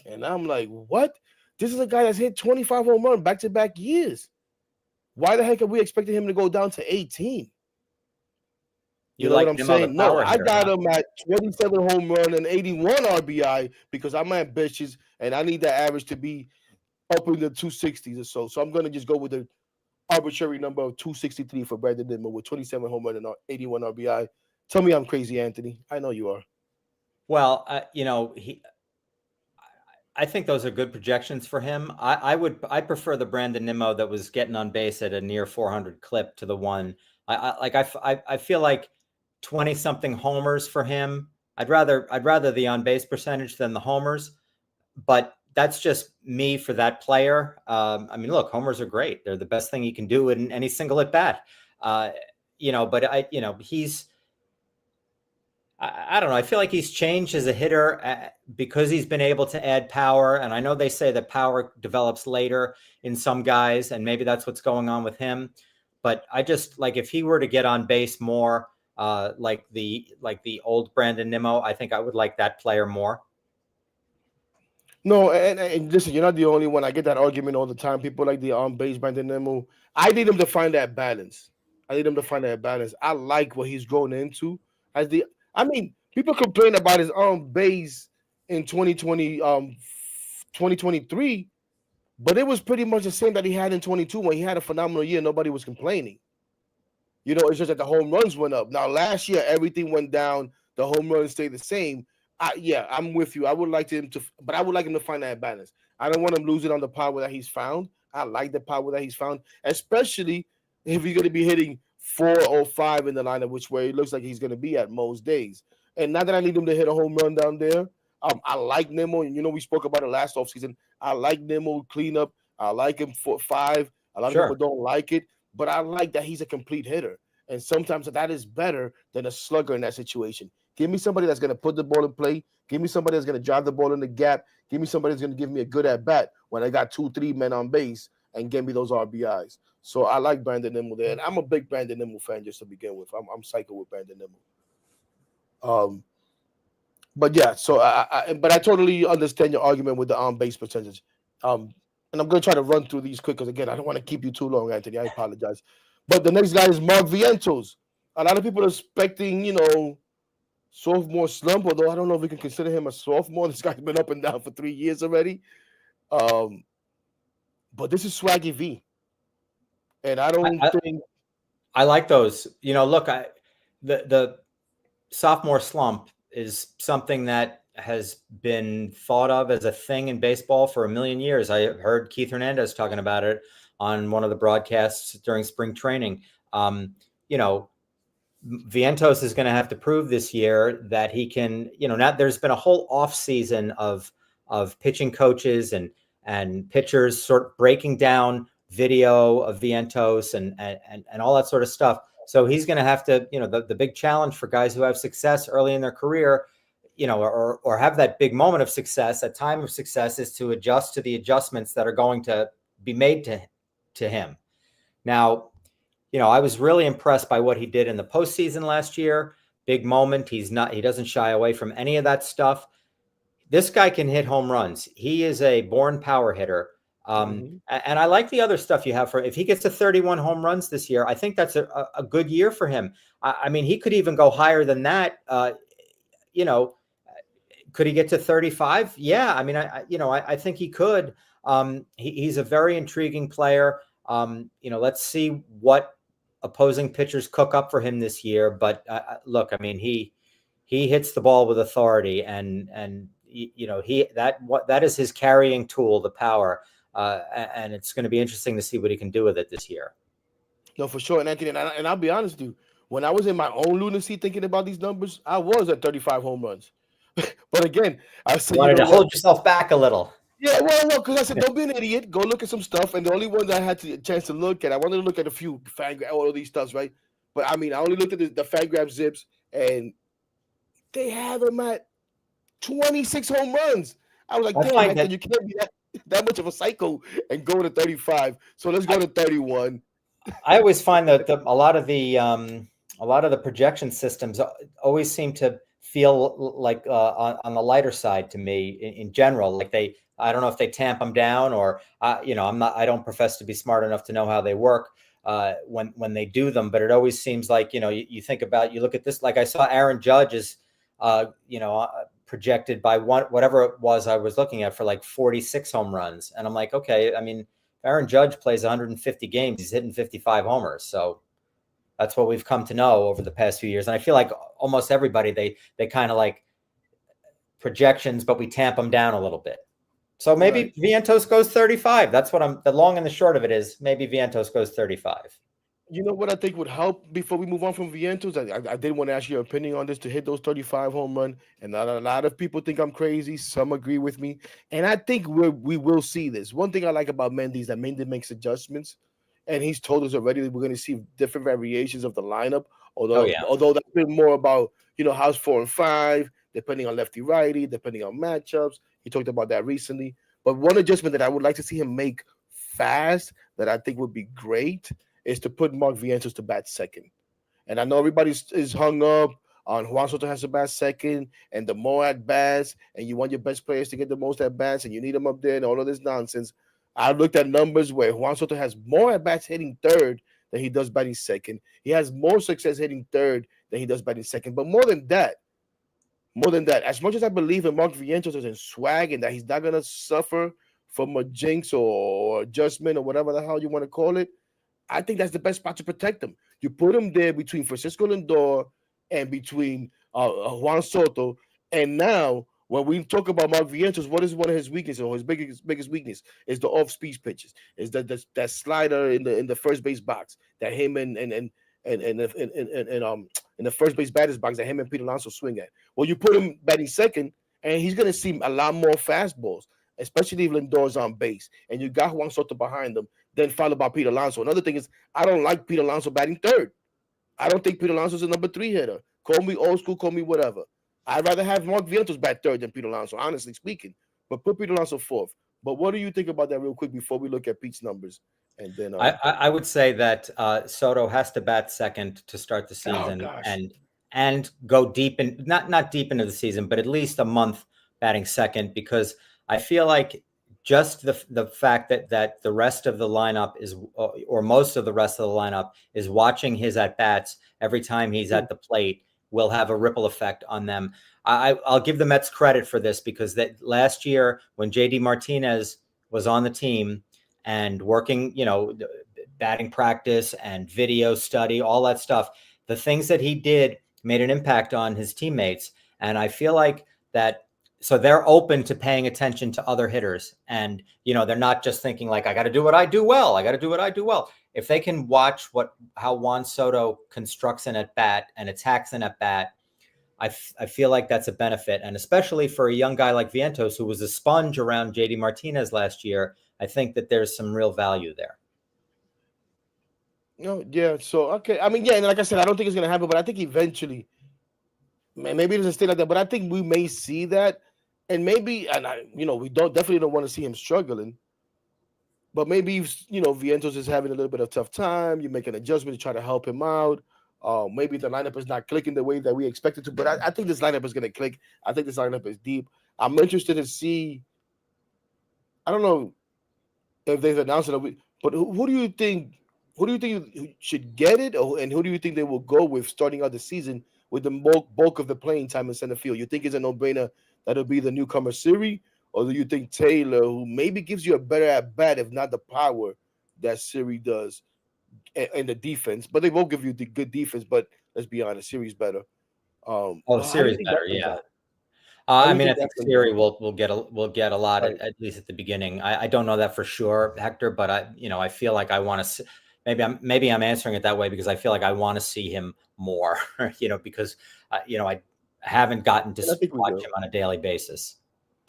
And I'm like, what? This is a guy that's hit 25 home run back to back years. Why the heck are we expecting him to go down to 18? You You know what like I'm Nimmo, the saying? No, power I hitter, got huh? him at 27 home run and 81 RBI because I'm ambitious and I need that average to be up in the 260s or so. So I'm gonna just go with the arbitrary number of 263 for Brandon Nimmo with 27 home run and 81 RBI. Tell me I'm crazy, Anthony. I know you are. Well, I think those are good projections for him. I prefer the Brandon Nimmo that was getting on base at a near 400 clip to the one. I feel like 20 something homers for him. I'd rather the on base percentage than the homers, but that's just me for that player. I mean, look, homers are great. They're the best thing you can do in any single at bat. Uh, but I don't know. I feel like he's changed as a hitter because he's been able to add power. And I know they say that power develops later in some guys, and maybe that's what's going on with him. But I just like if he were to get on base more, like the old Brandon Nimmo, I think I would like that player more. No, and listen, you're not the only one. I get that argument all the time. People like the on base Brandon Nimmo. I need him to find that balance. I need him to find that balance. I like what he's grown into as the. I mean, people complain about his on base in 2020, 2023, but it was pretty much the same that he had in 22 when he had a phenomenal year. Nobody was complaining. You know, it's just that the home runs went up. Now last year everything went down. The home runs stayed the same. Yeah, I'm with you. I would like him to, but I would like him to find that balance. I don't want him losing on the power that he's found. I like the power that he's found, especially if he's going to be hitting 405 in the lineup, which where he looks like he's going to be at most days. And not that I need him to hit a home run down there. I like Nemo, and you know we spoke about it last offseason. I like Nemo cleanup. I like him for 5. A lot of people Sure. don't like it, but I like that he's a complete hitter. And sometimes that is better than a slugger in that situation. Give me somebody that's going to put the ball in play. Give me somebody that's going to drive the ball in the gap. Give me somebody that's going to give me a good at bat when I got 2, 3 men on base and give me those RBIs. So I like Brandon Nimmo there. And I'm a big Brandon Nimmo fan just to begin with. I'm psycho with Brandon Nimmo. But yeah, so but I totally understand your argument with the on base percentage. Um, and I'm gonna try to run through these quick because again, I don't want to keep you too long, Anthony. I apologize. But the next guy is Mark Vientos. A lot of people are expecting, sophomore slump, although I don't know if we can consider him a sophomore. This guy's been up and down for 3 years already. Um, but this is Swaggy V, and I I, don't I, think I like those. Look, the sophomore slump is something that has been thought of as a thing in baseball for a million years. I heard Keith Hernandez talking about it on one of the broadcasts during spring training. You know, Vientos is going to have to prove this year that he can, now there's been a whole off season of pitching coaches and pitchers sort of breaking down video of Vientos and all that sort of stuff. So he's going to have to, the big challenge for guys who have success early in their career, or have that big moment of success, that time of success, is to adjust to the adjustments that are going to be made to him. Now, I was really impressed by what he did in the postseason last year. Big moment. He doesn't shy away from any of that stuff. This guy can hit home runs. He is a born power hitter. And I like the other stuff you have for him. If he gets to 31 home runs this year, I think that's a good year for him. I mean, he could even go higher than that. Could he get to 35? Yeah. I mean, I think he could. He's a very intriguing player. Let's see what opposing pitchers cook up for him this year. But look, I mean, he hits the ball with authority, and that is his carrying tool, the power. And it's going to be interesting to see what he can do with it this year. No, for sure. And Anthony, and I'll be honest with you, when I was in my own lunacy thinking about these numbers, I was at 35 home runs. But again, I said, You wanted to hold yourself back a little. Yeah, well, because I said, don't be an idiot. Go look at some stuff. And the only ones I had a chance to look at, I wanted to look at a few all of these stuffs, right? But I mean, I only looked at the FanGraph zips, and they have them at 26 home runs. I was like, damn, Hector, you can't be that much of a psycho and go to 35. So let's go to 31. I always find that a lot of the projection systems always seem to feel like on the lighter side to me in general. Like I don't know if they tamp them down, or I don't profess to be smart enough to know how they work. when they do them. But it always seems like, you think about, you look at this, like I saw Aaron Judge is projected by whatever it was I was looking at for like 46 home runs, and I'm like, okay, I mean, if Aaron Judge plays 150 games, he's hitting 55 homers. So that's what we've come to know over the past few years. And I feel like almost everybody, they kind of like projections, but we tamp them down a little bit. So maybe Right. Vientos goes 35. That's what the long and the short of it is. Maybe Vientos goes 35. You know what I think would help before we move on from Vientos? I did want to ask your opinion on this to hit those 35 home run. And not a lot of people think I'm crazy. Some agree with me. And I think we will see this. One thing I like about Mendy is that Mendy makes adjustments. And he's told us already that we're going to see different variations of the lineup. Oh, Although yeah. although that's been more about, how's 4 and 5, depending on lefty righty, depending on matchups. He talked about that recently. But one adjustment that I would like to see him make fast that I think would be great is to put Mark Vientos to bat second. And I know everybody is hung up on Juan Soto has to bat second, and the more at bats, and you want your best players to get the most at bats, and you need them up there, and all of this nonsense. I looked at numbers where Juan Soto has more at bats hitting third than he does batting second. He has more success hitting third than he does batting second. But more than that, as much as I believe in Mark Vientos as in swag and that he's not gonna suffer from a jinx or adjustment or whatever the hell you want to call it, I think that's the best spot to protect him. You put him there between Francisco Lindor and between Juan Soto. And now, when we talk about Mark Vientos, what is one of his weaknesses or his biggest weakness is the off-speed pitches. Is that slider in the first base box that him and in the first base batter's box that him and Pete Alonso swing at. Well, you put him batting second, and he's going to see a lot more fastballs, especially if Lindor's on base, and you got Juan Soto behind them, then followed by Pete Alonso. Another thing is, I don't like Pete Alonso batting third. I don't think Pete Alonso's a number 3 hitter. Call me old school, call me whatever. I'd rather have Mark Vientos bat third than Pete Alonso, honestly speaking. But put Pete Alonso fourth. But what do you think about that real quick before we look at Pete's numbers? And then, I would say that Soto has to bat second to start the oh season, gosh, and go deep in, not deep into the season, but at least a month batting second, because I feel like just the fact that the rest of the lineup is, or most of the rest of the lineup is watching his at bats every time he's at the plate, will have a ripple effect on them. I'll give the Mets credit for this, because that last year when JD Martinez was on the team and working, batting practice and video study, all that stuff, the things that he did made an impact on his teammates. And I feel like that, so they're open to paying attention to other hitters. And, they're not just thinking like, I got to do what I do well. I got to do what I do well. If they can watch how Juan Soto constructs an at bat and attacks an at bat, I feel like that's a benefit. And especially for a young guy like Vientos, who was a sponge around JD Martinez last year, I think that there's some real value there. no, yeah. So okay, I mean, yeah, and like I said, I don't think it's gonna happen, but I think eventually, maybe it doesn't stay like that. But I think we may see that, and maybe, and we definitely don't want to see him struggling. But maybe Vientos is having a little bit of tough time. You make an adjustment to try to help him out. Maybe the lineup is not clicking the way that we expected to, but I think this lineup is going to click. I think this lineup is deep. I'm interested to see. I don't know if they've announced it, but who do you think? Who do you think should get it, and who do you think they will go with starting out the season with the bulk of the playing time in center field? You think it's a no-brainer that'll be the newcomer Siri, or do you think Taylor, who maybe gives you a better at bat, if not the power that Siri does, and the defense? But they both give you the good defense. But let's be honest, Siri's better. How do you Series think that better, comes yeah. out? How do I you mean, I think that think comes Siri out? will get a lot, Right. at least at the beginning. I don't know that for sure, Hector, but I feel like I want to. Maybe I'm answering it that way because I feel like I want to see him more. Because I haven't gotten to And I think we watch will. him on a daily basis.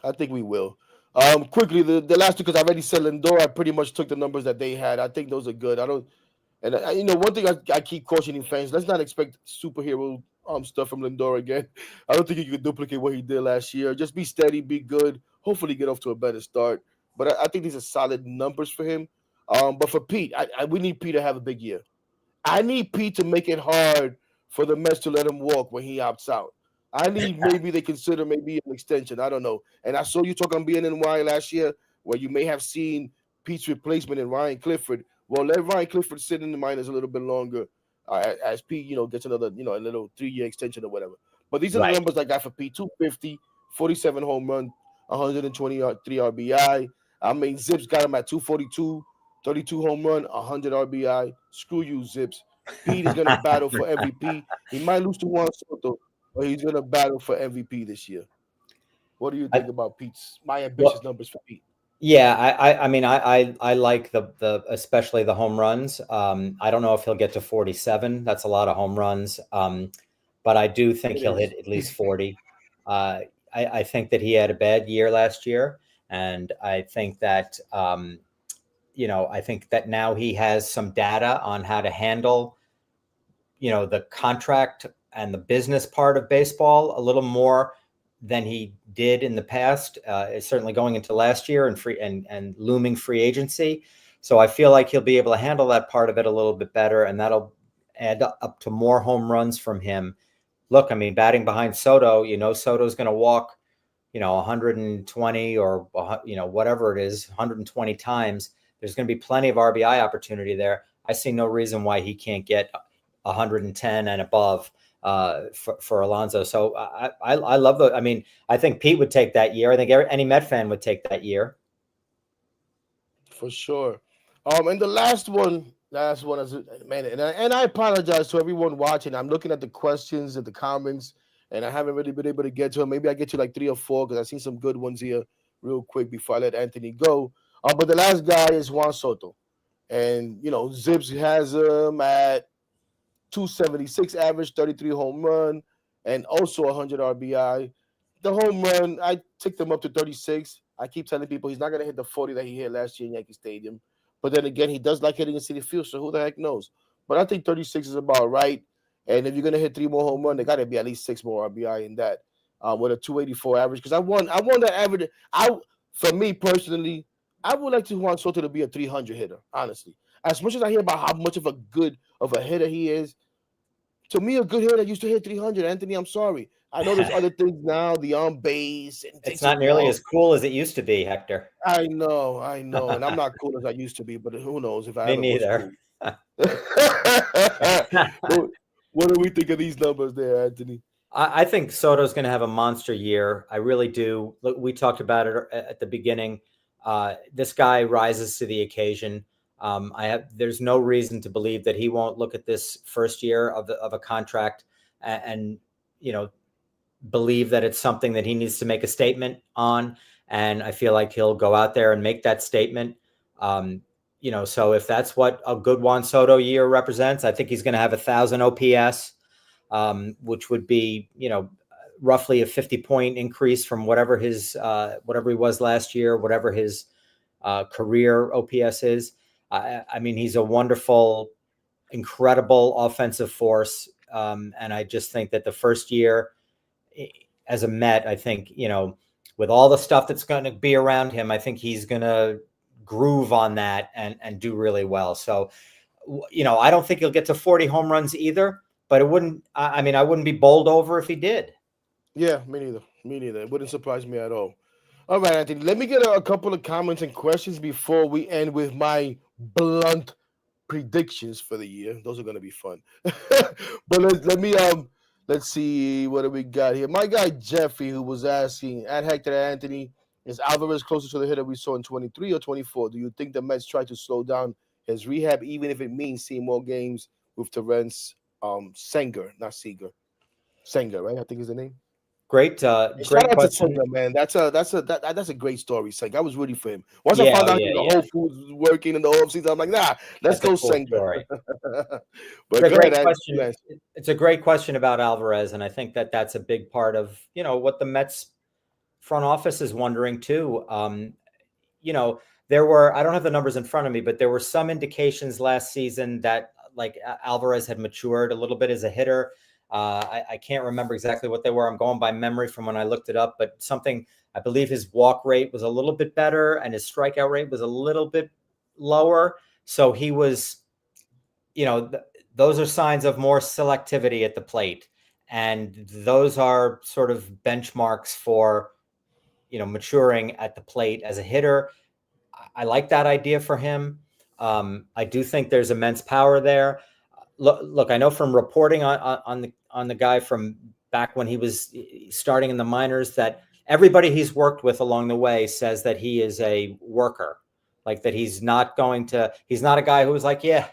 I think we will. Quickly, the last two, because I already said Lindor. I pretty much took the numbers that they had. I think those are good. I don't. And one thing I keep cautioning fans: let's not expect superhero stuff from Lindor again. I don't think he could duplicate what he did last year. Just be steady, be good. Hopefully, get off to a better start. But I think these are solid numbers for him. But for Pete, we need Pete to have a big year. I need Pete to make it hard for the Mets to let him walk when he opts out. I need maybe they consider maybe an extension. I don't know. And I saw you talk on BNNY last year where you may have seen Pete's replacement in Ryan Clifford. Well, let Ryan Clifford sit in the minors a little bit longer, as Pete, gets another, a little 3 year extension or whatever. But these are the Right. numbers I got for Pete: 250, 47 home run, 123 RBI. I mean, Zips got him at 242, 32 home run, 100 RBI. Screw you, Zips. Pete is gonna battle for MVP. He might lose to Juan Soto, but he's gonna battle for MVP this year. What do you I, think about Pete's my ambitious well, numbers for Pete? yeah, I mean, I like the especially the home runs. I don't know if he'll get to 47. That's a lot of home runs. But I do think It he'll is. hit at least 40. I think that he had a bad year last year, and I think that I think that now he has some data on how to handle the contract and the business part of baseball a little more than he did in the past. Certainly going into last year and looming free agency. So I feel like he'll be able to handle that part of it a little bit better, and that'll add up to more home runs from him. Look, I mean, batting behind Soto, Soto's going to walk, 120 or whatever it is, 120 times. There's going to be plenty of RBI opportunity there. I see no reason why he can't get 110 and above for Alonso. So I love the. I mean, I think Pete would take that year. I think any Met fan would take that year. For sure. And the last one is, man, and I apologize to everyone watching. I'm looking at the questions and the comments, and I haven't really been able to get to them. Maybe I get to like 3 or 4 because I've seen some good ones here real quick before I let Anthony go. But the last guy is Juan Soto, and Zips has him at 276 average, 33 home run, and also 100 RBI. The home run, I ticked him up to 36. I keep telling people he's not going to hit the 40 that he hit last year in Yankee Stadium. But then again, he does like hitting in City Field, so who the heck knows? But I think 36 is about right. And if you're going to hit 3 more home run, there got to be at least 6 more RBI in that, with a 284 average. Because I want that average. For me personally, I would like to want Soto to be a 300 hitter, honestly. As much as I hear about how much of a hitter he is, to me, a good hitter used to hit 300. Anthony, I'm sorry. I know there's other things now, the on base and It's takes a not nearly walk. as cool as it used to be, Hector. I know, and I'm not cool as I used to be, but who knows if I Me ever was neither. cool. what, what do we think of these numbers there, Anthony? I think Soto's going to have a monster year. I really do. Look, we talked about it at the beginning. This guy rises to the occasion. There's no reason to believe that he won't look at this first year of a contract and believe that it's something that he needs to make a statement on. And I feel like he'll go out there and make that statement. So if that's what a good Juan Soto year represents, I think he's going to have 1,000 OPS, which would be, roughly a 50-point increase from whatever he was last year, whatever his career OPS is. I mean, he's a wonderful, incredible offensive force. And I just think that the first year as a Met, I think, with all the stuff that's going to be around him, I think he's going to groove on that and do really well. So, I don't think he'll get to 40 home runs either, but I wouldn't be bowled over if he did. Yeah, me neither. Me neither. It wouldn't surprise me at all. All right, Anthony. Let me get a couple of comments and questions before we end with my blunt predictions for the year. Those are going to be fun. But let's see what do we got here. My guy Jeffrey, who was asking at Hector Anthony, is Alvarez closer to the hitter we saw in 23 or 24? Do you think the Mets try to slow down his rehab, even if it means seeing more games with Terrence Senger, not Seager? Senger, right? I think is the name. Great, Shout great out to question. Senga, man. That's a great story, Senga. I was rooting for him. Once I Yeah, found oh, out yeah, the yeah. Whole Foods was working in the off season, I'm like, nah, let's That's a go cool Senga. story. It's But a go ahead, great Ed. question. It's a great question about Alvarez, and I think that that's a big part of what the Mets front office is wondering too. You know, there were, I don't have the numbers in front of me, but there were some indications last season that like Alvarez had matured a little bit as a hitter. I can't remember exactly what they were. I'm going by memory from when I looked it up, but something, I believe his walk rate was a little bit better and his strikeout rate was a little bit lower. So he was, those are signs of more selectivity at the plate. And those are sort of benchmarks for, maturing at the plate as a hitter. I like that idea for him. I do think there's immense power there. Look, I know from reporting on the guy from back when he was starting in the minors that everybody he's worked with along the way says that he is a worker, like that he's not a guy who was like, yeah,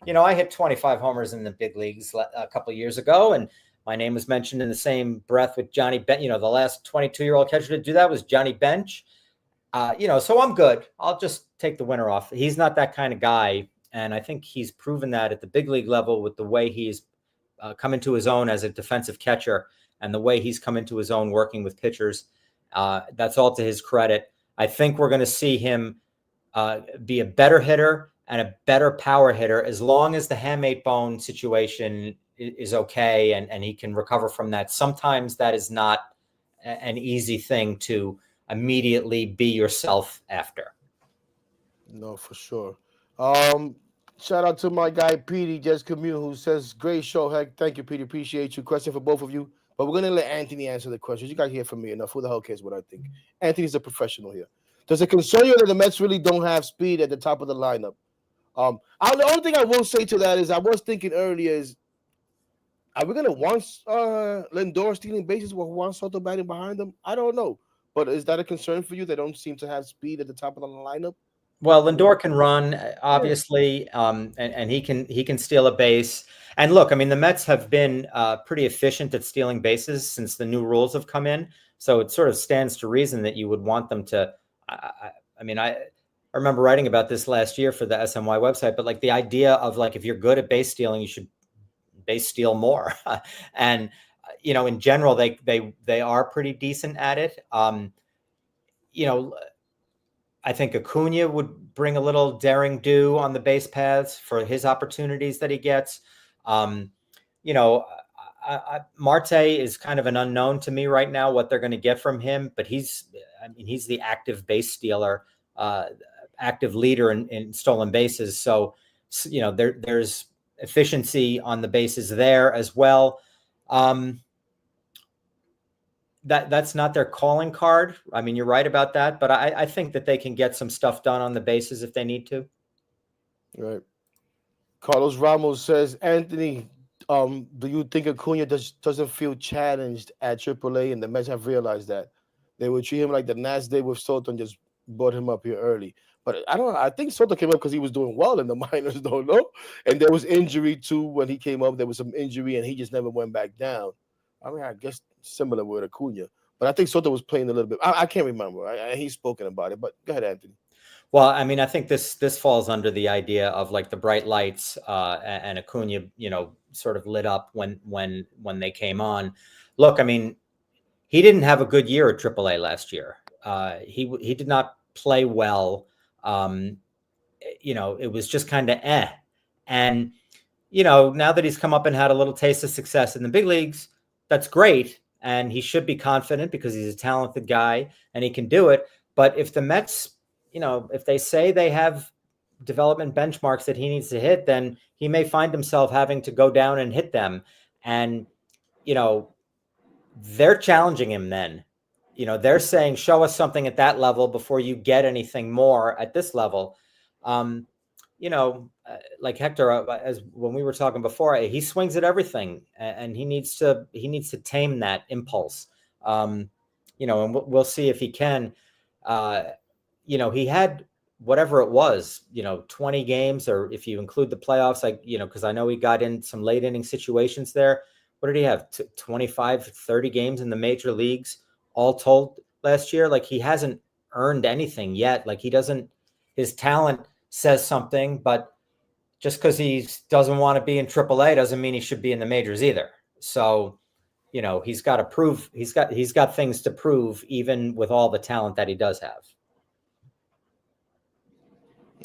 I hit 25 homers in the big leagues a couple of years ago, and my name was mentioned in the same breath with Johnny Bench. The last 22-year-old catcher to do that was Johnny Bench. So I'm good. I'll just take the winter off. He's not that kind of guy. And I think he's proven that at the big league level with the way he's come into his own as a defensive catcher and the way he's come into his own working with pitchers. That's all to his credit. I think we're going to see him be a better hitter and a better power hitter as long as the hamate bone situation is okay and he can recover from that. Sometimes that is not an easy thing to immediately be yourself after. No, for sure. Shout out to my guy Petey Just Commute who says, "Great show, Heck. Thank you, Petey. Appreciate you." Question for both of you, but we're gonna let Anthony answer the questions. You guys hear from me enough. Who the hell cares what I think? Anthony's a professional here. Does it concern you that the Mets really don't have speed at the top of the lineup? The only thing I will say to that is I was thinking earlier is, are we gonna want Lindor stealing bases with Juan Soto batting behind them? I don't know, but is that a concern for you? They don't seem to have speed at the top of the lineup. Well, Lindor can run, obviously, and he can steal a base. And look, I mean, the Mets have been pretty efficient at stealing bases since the new rules have come in. So it sort of stands to reason that you would want them to. I remember writing about this last year for the SMY website, but like the idea of like if you're good at base stealing, you should base steal more. And in general, they are pretty decent at it. I think Acuna would bring a little daring do on the base paths for his opportunities that he gets. Marte is kind of an unknown to me right now what they're going to get from him, but he's the active base stealer, active leader in stolen bases. So, there's efficiency on the bases there as well. That's not their calling card. I mean, you're right about that, but I think that they can get some stuff done on the bases if they need to. Right. Carlos Ramos says, Anthony, do you think Acuna doesn't feel challenged at AAA, and the Mets have realized that they would treat him like the Nats did with Soto and just brought him up here early? But I don't know. I think Soto came up because he was doing well in the minors, don't know. And there was injury too when he came up. There was some injury, and he just never went back down. I mean, I guess similar with Acuna, but I think Soto was playing a little bit. I can't remember. He's spoken about it, but go ahead, Anthony. Well, I mean, I think this falls under the idea of like the bright lights and Acuna, sort of lit up when they came on. Look, I mean, he didn't have a good year at AAA last year. He did not play well. It was just kind of eh. And now that he's come up and had a little taste of success in the big leagues, that's great. And he should be confident because he's a talented guy and he can do it. But if the Mets, if they say they have development benchmarks that he needs to hit, then he may find himself having to go down and hit them. And, they're challenging him then. They're saying, show us something at that level before you get anything more at this level. Like Hector, as when we were talking before, he swings at everything, and he needs to tame that impulse. And we'll see if he can. He had whatever it was, 20 games, or if you include the playoffs, because I know he got in some late inning situations there. What did he have? 25, 30 games in the major leagues, all told last year. Like he hasn't earned anything yet. Like his talent says something, but just because he doesn't want to be in AAA doesn't mean he should be in the majors either. So, he's got to prove he's got things to prove, even with all the talent that he does have.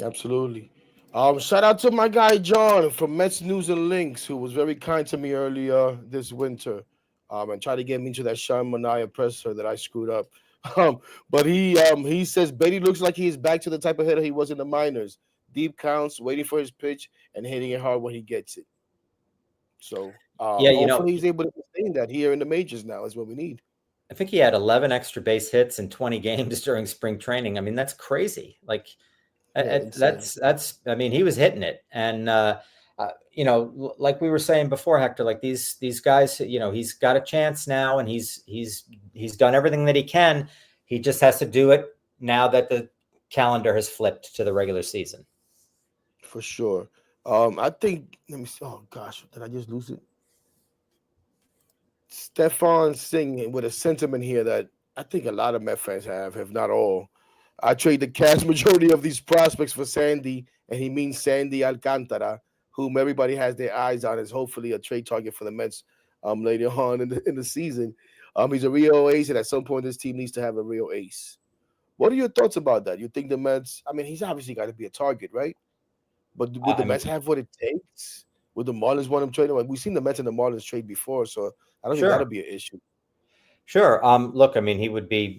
Absolutely. Shout out to my guy John from Mets News and Links, who was very kind to me earlier this winter, and tried to get me into that Sean Mania presser that I screwed up. But he says Betty looks like he is back to the type of hitter he was in the minors. Deep counts, waiting for his pitch, and hitting it hard when he gets it. So hopefully he's able to sustain that here in the majors now is what we need. I think he had 11 extra base hits in 20 games during spring training. I mean, that's crazy. Like, Yeah, insane. That's. I mean, he was hitting it, and like we were saying before, Hector, like these guys, he's got a chance now, and he's done everything that he can. He just has to do it now that the calendar has flipped to the regular season. For sure. I think. Let me see. Oh gosh, did I just lose it? Stefan Singh with a sentiment here that I think a lot of Met fans have, if not all. I trade the cash majority of these prospects for Sandy, and he means Sandy Alcantara, whom everybody has their eyes on, is hopefully a trade target for the Mets later on in the season. He's a real ace, and at some point, this team needs to have a real ace. What are your thoughts about that? You think the Mets? I mean, he's obviously got to be a target, right? But would the I Mets mean, have what it takes? Would the Marlins want him traded? Like, we've seen the Mets and the Marlins trade before, so I don't think that'll sure. be an issue. Sure. Look, I mean, he would be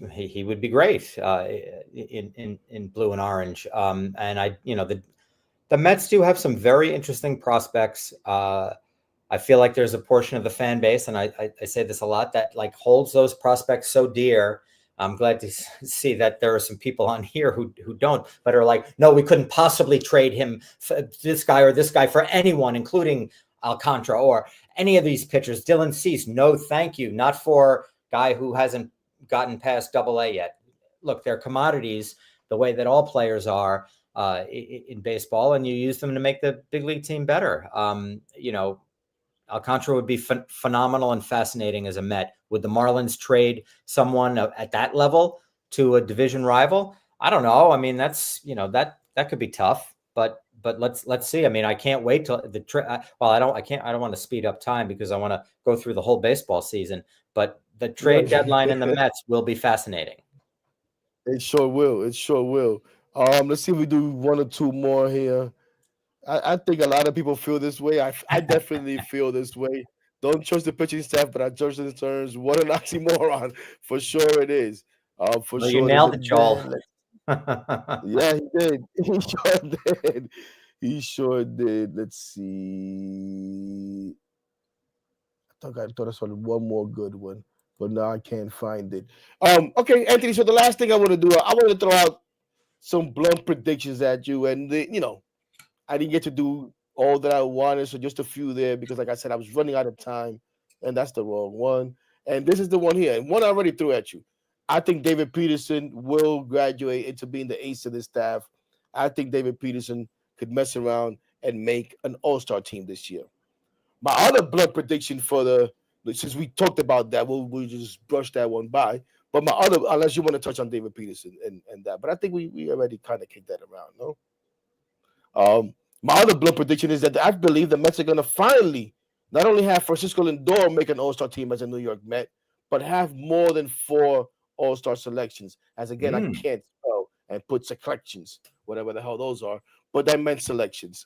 great in blue and orange. And the Mets do have some very interesting prospects. I feel like there's a portion of the fan base, and I say this a lot, that like holds those prospects so dear. I'm glad to see that there are some people on here who don't, but are like, no, we couldn't possibly trade him for this guy or this guy for anyone, including Alcantara or any of these pitchers. Dylan Cease, no, thank you, not for guy who hasn't gotten past Double A yet. Look, they're commodities, the way that all players are in baseball, and you use them to make the big league team better. Alcantara would be phenomenal and fascinating as a Met. Would the Marlins trade someone at that level to a division rival? I don't know. I mean, that's that could be tough, but let's see. I mean, I can't wait till the I don't want to speed up time because I want to go through the whole baseball season. But the trade Right. deadline in the Mets will be fascinating. It sure will. It sure will. Let's see if we do one or two more here. I think a lot of people feel this way. I definitely feel this way. Don't trust the pitching staff, but I trust the turns. What an oxymoron. For sure it is. For Well, you sure it is. nailed it, And Joel. then, yeah, he did. He sure did. He sure did. Let's see. I thought I saw one more good one, but now I can't find it. Okay, Anthony. So the last thing I want to do, I want to throw out some blunt predictions at you, and I didn't get to do all that I wanted, so just a few there because, like I said, I was running out of time, and that's the wrong one. And this is the one here, and one I already threw at you. I think David Peterson will graduate into being the ace of the staff. I think David Peterson could mess around and make an All-Star team this year. My other blood prediction for since we talked about that, we'll just brush that one by. But my other, unless you want to touch on David Peterson and that, but I think we already kind of kicked that around, no? My other blood prediction is that I believe the Mets are going to finally not only have Francisco Lindor make an All-Star team as a New York Met, but have more than 4 All-Star selections. As again, I Mm. can't spell and put selections, whatever the hell those are, but that meant selections.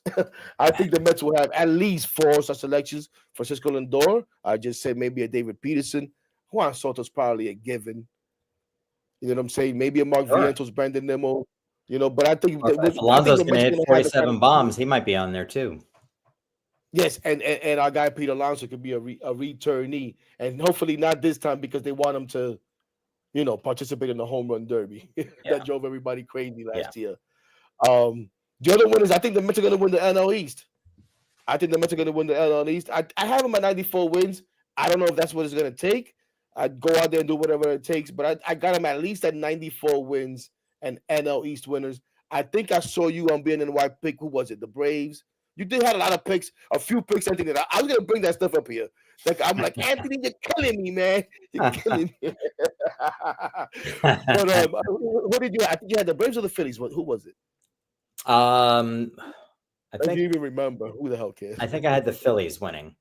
I think the Mets will have at least 4 All-Star selections. Francisco Lindor, I just said maybe a David Peterson. Juan Soto's probably a given. You know what I'm saying? Maybe a Mark Sure. Vientos, Brandon Nimmo. But I think Or if I think Alonso's the going to Mets are hit going to have the kind 47 of bombs, he might be on there too. yes, and our guy Peter Alonso could be a returnee, and hopefully not this time because they want him to, participate in the home run derby Yeah. that drove everybody crazy Yeah. last year. The other one is I think the Mets are going to win the NL East. I think the Mets are going to win the NL East. I have them at 94 wins. I don't know if that's what it's going to take. I'd go out there and do whatever it takes, but I got them at least at 94 wins and NL East winners. I think I saw you on BNNY pick. Who was it? The Braves. You did have a lot of picks, a few picks. I think that I was gonna bring that stuff up here. Like I'm like Anthony, you're killing me, man. You're killing me. But what did you? I think you had the Braves or the Phillies. Who was it? um, I If think you even remember, who the hell cares? I think I had the Phillies winning.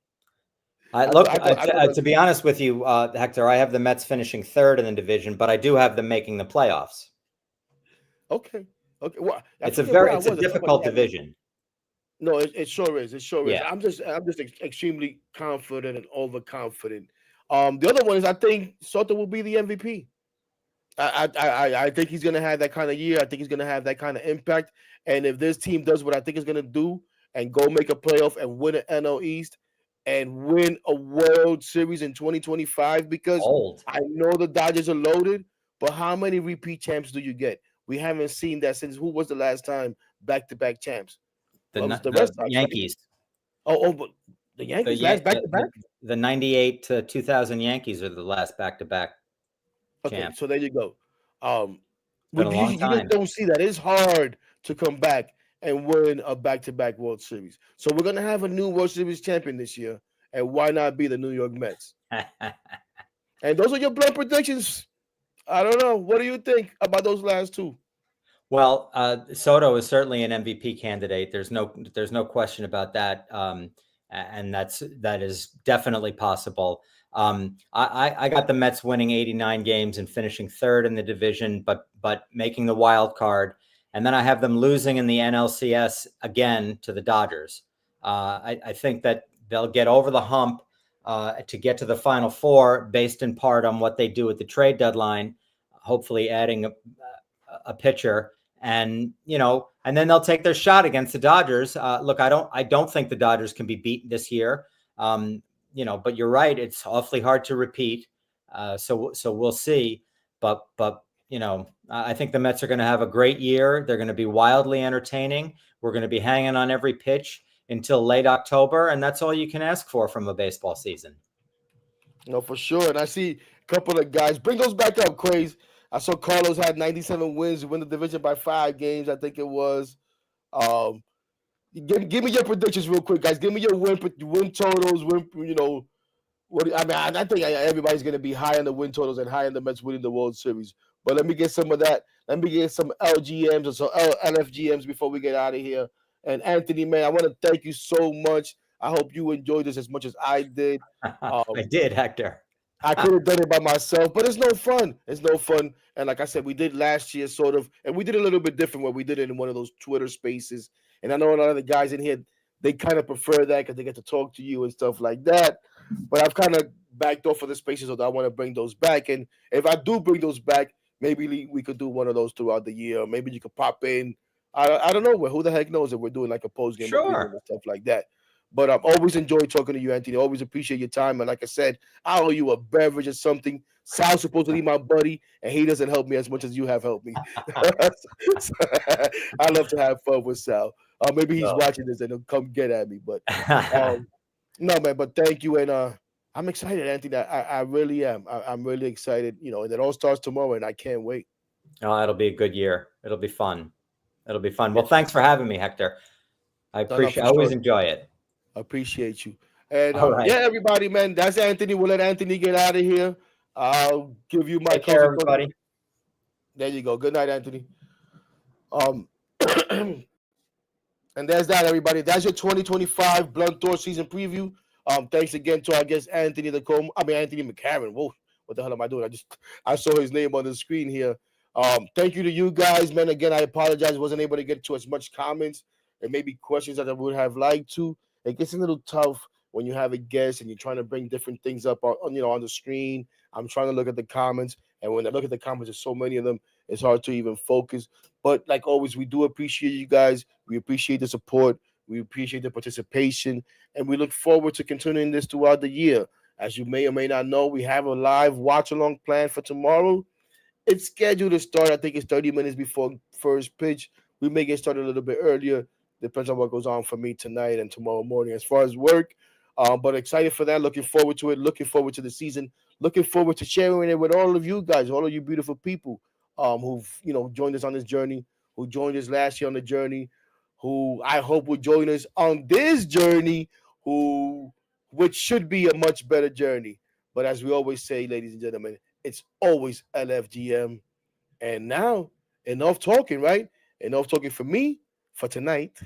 Look, I thought to be honest with you, Hector, I have the Mets finishing third in the division, but I do have them making the playoffs. okay, okay. Well, I forget where I It's a was. Somebody difficult had me. division. No, it sure is. It sure is. Yeah. I'm just extremely confident and overconfident. The other one is I think Soto will be the MVP. I think he's gonna have that kind of year. I think he's gonna have that kind of impact. And if this team does what I think it's gonna do and go make a playoff and win an NL East and win a World Series in 2025, because Old. I know the Dodgers are loaded, but how many repeat champs do you get? We haven't seen that since who was the last time back-to-back champs? Well, it was the Red The Sox, right? Yankees. But the The Yankees Yan- last back-to-back. the 98 to 2000 Yankees are the last back-to-back Okay, champ. so there you go. Um, It's been a long you just time. don't see that. It's hard to come back and win a back-to-back World Series. So we're gonna have a new World Series champion this year, and why not be the New York Mets? And those are your blunt predictions. I don't know. What do you think about those last two? Well, Soto is certainly an MVP candidate. There's no question about that, and that is definitely possible. I got the Mets winning 89 games and finishing third in the division, but making the wild card, and then I have them losing in the NLCS again to the Dodgers. I think that they'll get over the hump to get to the Final Four, based in part on what they do at the trade deadline, hopefully adding a pitcher. And and then they'll take their shot against the Dodgers. Look, I don't think the Dodgers can be beaten this year. But you're right; it's awfully hard to repeat. So we'll see. But I think the Mets are going to have a great year. They're going to be wildly entertaining. We're going to be hanging on every pitch until late October, and that's all you can ask for from a baseball season. No, for sure. And I see a couple of guys bring those back up, Craze. I saw Carlos had 97 wins, win the division by 5 games, I think it was. Give me your predictions real quick, guys. Give me your win totals. I think everybody's going to be high on the win totals and high on the Mets winning the World Series. But let me get some of that. Let me get some LGMs or some LFGMs before we get out of here. And Anthony, man, I want to thank you so much. I hope you enjoyed this as much as I did. I did, Hector. I could have done it by myself, but it's no fun. It's no fun. And like I said, we did last year sort of, and we did a little bit different where we did it in one of those Twitter spaces. And I know a lot of the guys in here, they kind of prefer that because they get to talk to you and stuff like that. But I've kind of backed off of the spaces, so I want to bring those back. And if I do bring those back, maybe we could do one of those throughout the year. Maybe you could pop in. I don't know. Who the heck knows if we're doing like a post-game and stuff like that. But I've always enjoyed talking to you, Anthony. Always appreciate your time. And like I said, I owe you a beverage or something. Sal's supposed to be my buddy, and he doesn't help me as much as you have helped me. I love to have fun with Sal. Maybe he's watching this and he'll come get at me. But no, man. But thank you, and I'm excited, Anthony. I really am. I'm really excited. And it all starts tomorrow, and I can't wait. Oh, it'll be a good year. It'll be fun. Well, thanks for having me, Hector. I appreciate. I always enjoy it. Appreciate you. And right. Yeah, everybody, man, that's Anthony. We'll let Anthony get out of here. I'll give you my Take care, everybody. There you go. Good night, Anthony. And there's that, everybody. That's your 2025 Blunt Door season preview. Thanks again to our guest Anthony McCarron. Whoa, what the hell am I doing? I saw his name on the screen here. Thank you to you guys, man. Again, I apologize. Wasn't able to get to as much comments and maybe questions that I would have liked to. It gets a little tough when you have a guest and you're trying to bring different things up on the screen. I'm trying to look at the comments, and when I look at the comments, there's so many of them, it's hard to even focus. But like always, we do appreciate you guys. We appreciate the support. We appreciate the participation, and we look forward to continuing this throughout the year. As you may or may not know, we have a live watch-along plan for tomorrow. It's scheduled to start, I think it's 30 minutes before first pitch. We may get started a little bit earlier. Depends on what goes on for me tonight and tomorrow morning as far as work. But excited for that. Looking forward to it. Looking forward to the season. Looking forward to sharing it with all of you guys, all of you beautiful people who've joined us on this journey, who joined us last year on the journey, who I hope will join us on this journey, which should be a much better journey. But as we always say, ladies and gentlemen, it's always LFGM. And now, enough talking, right? Enough talking for me for tonight.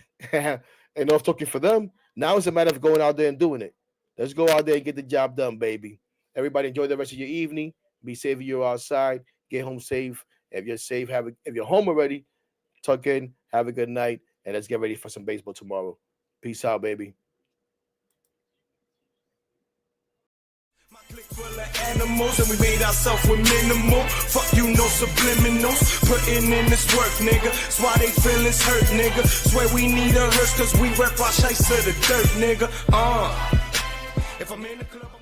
Enough talking for them. Now it's a matter of going out there and doing it. Let's go out there and get the job done, baby. Everybody enjoy the rest of your evening. Be safe if you're outside. Get home safe. If you're safe, if you're home already, tuck in, have a good night, and let's get ready for some baseball tomorrow. Peace out, baby. Click full of animals and we made ourselves with minimal. Fuck you, no subliminals. Putting in this work, nigga. That's why they feelings hurt, nigga. Swear we need a hearse cause we rep our shites to the dirt, nigga. If I'm in the club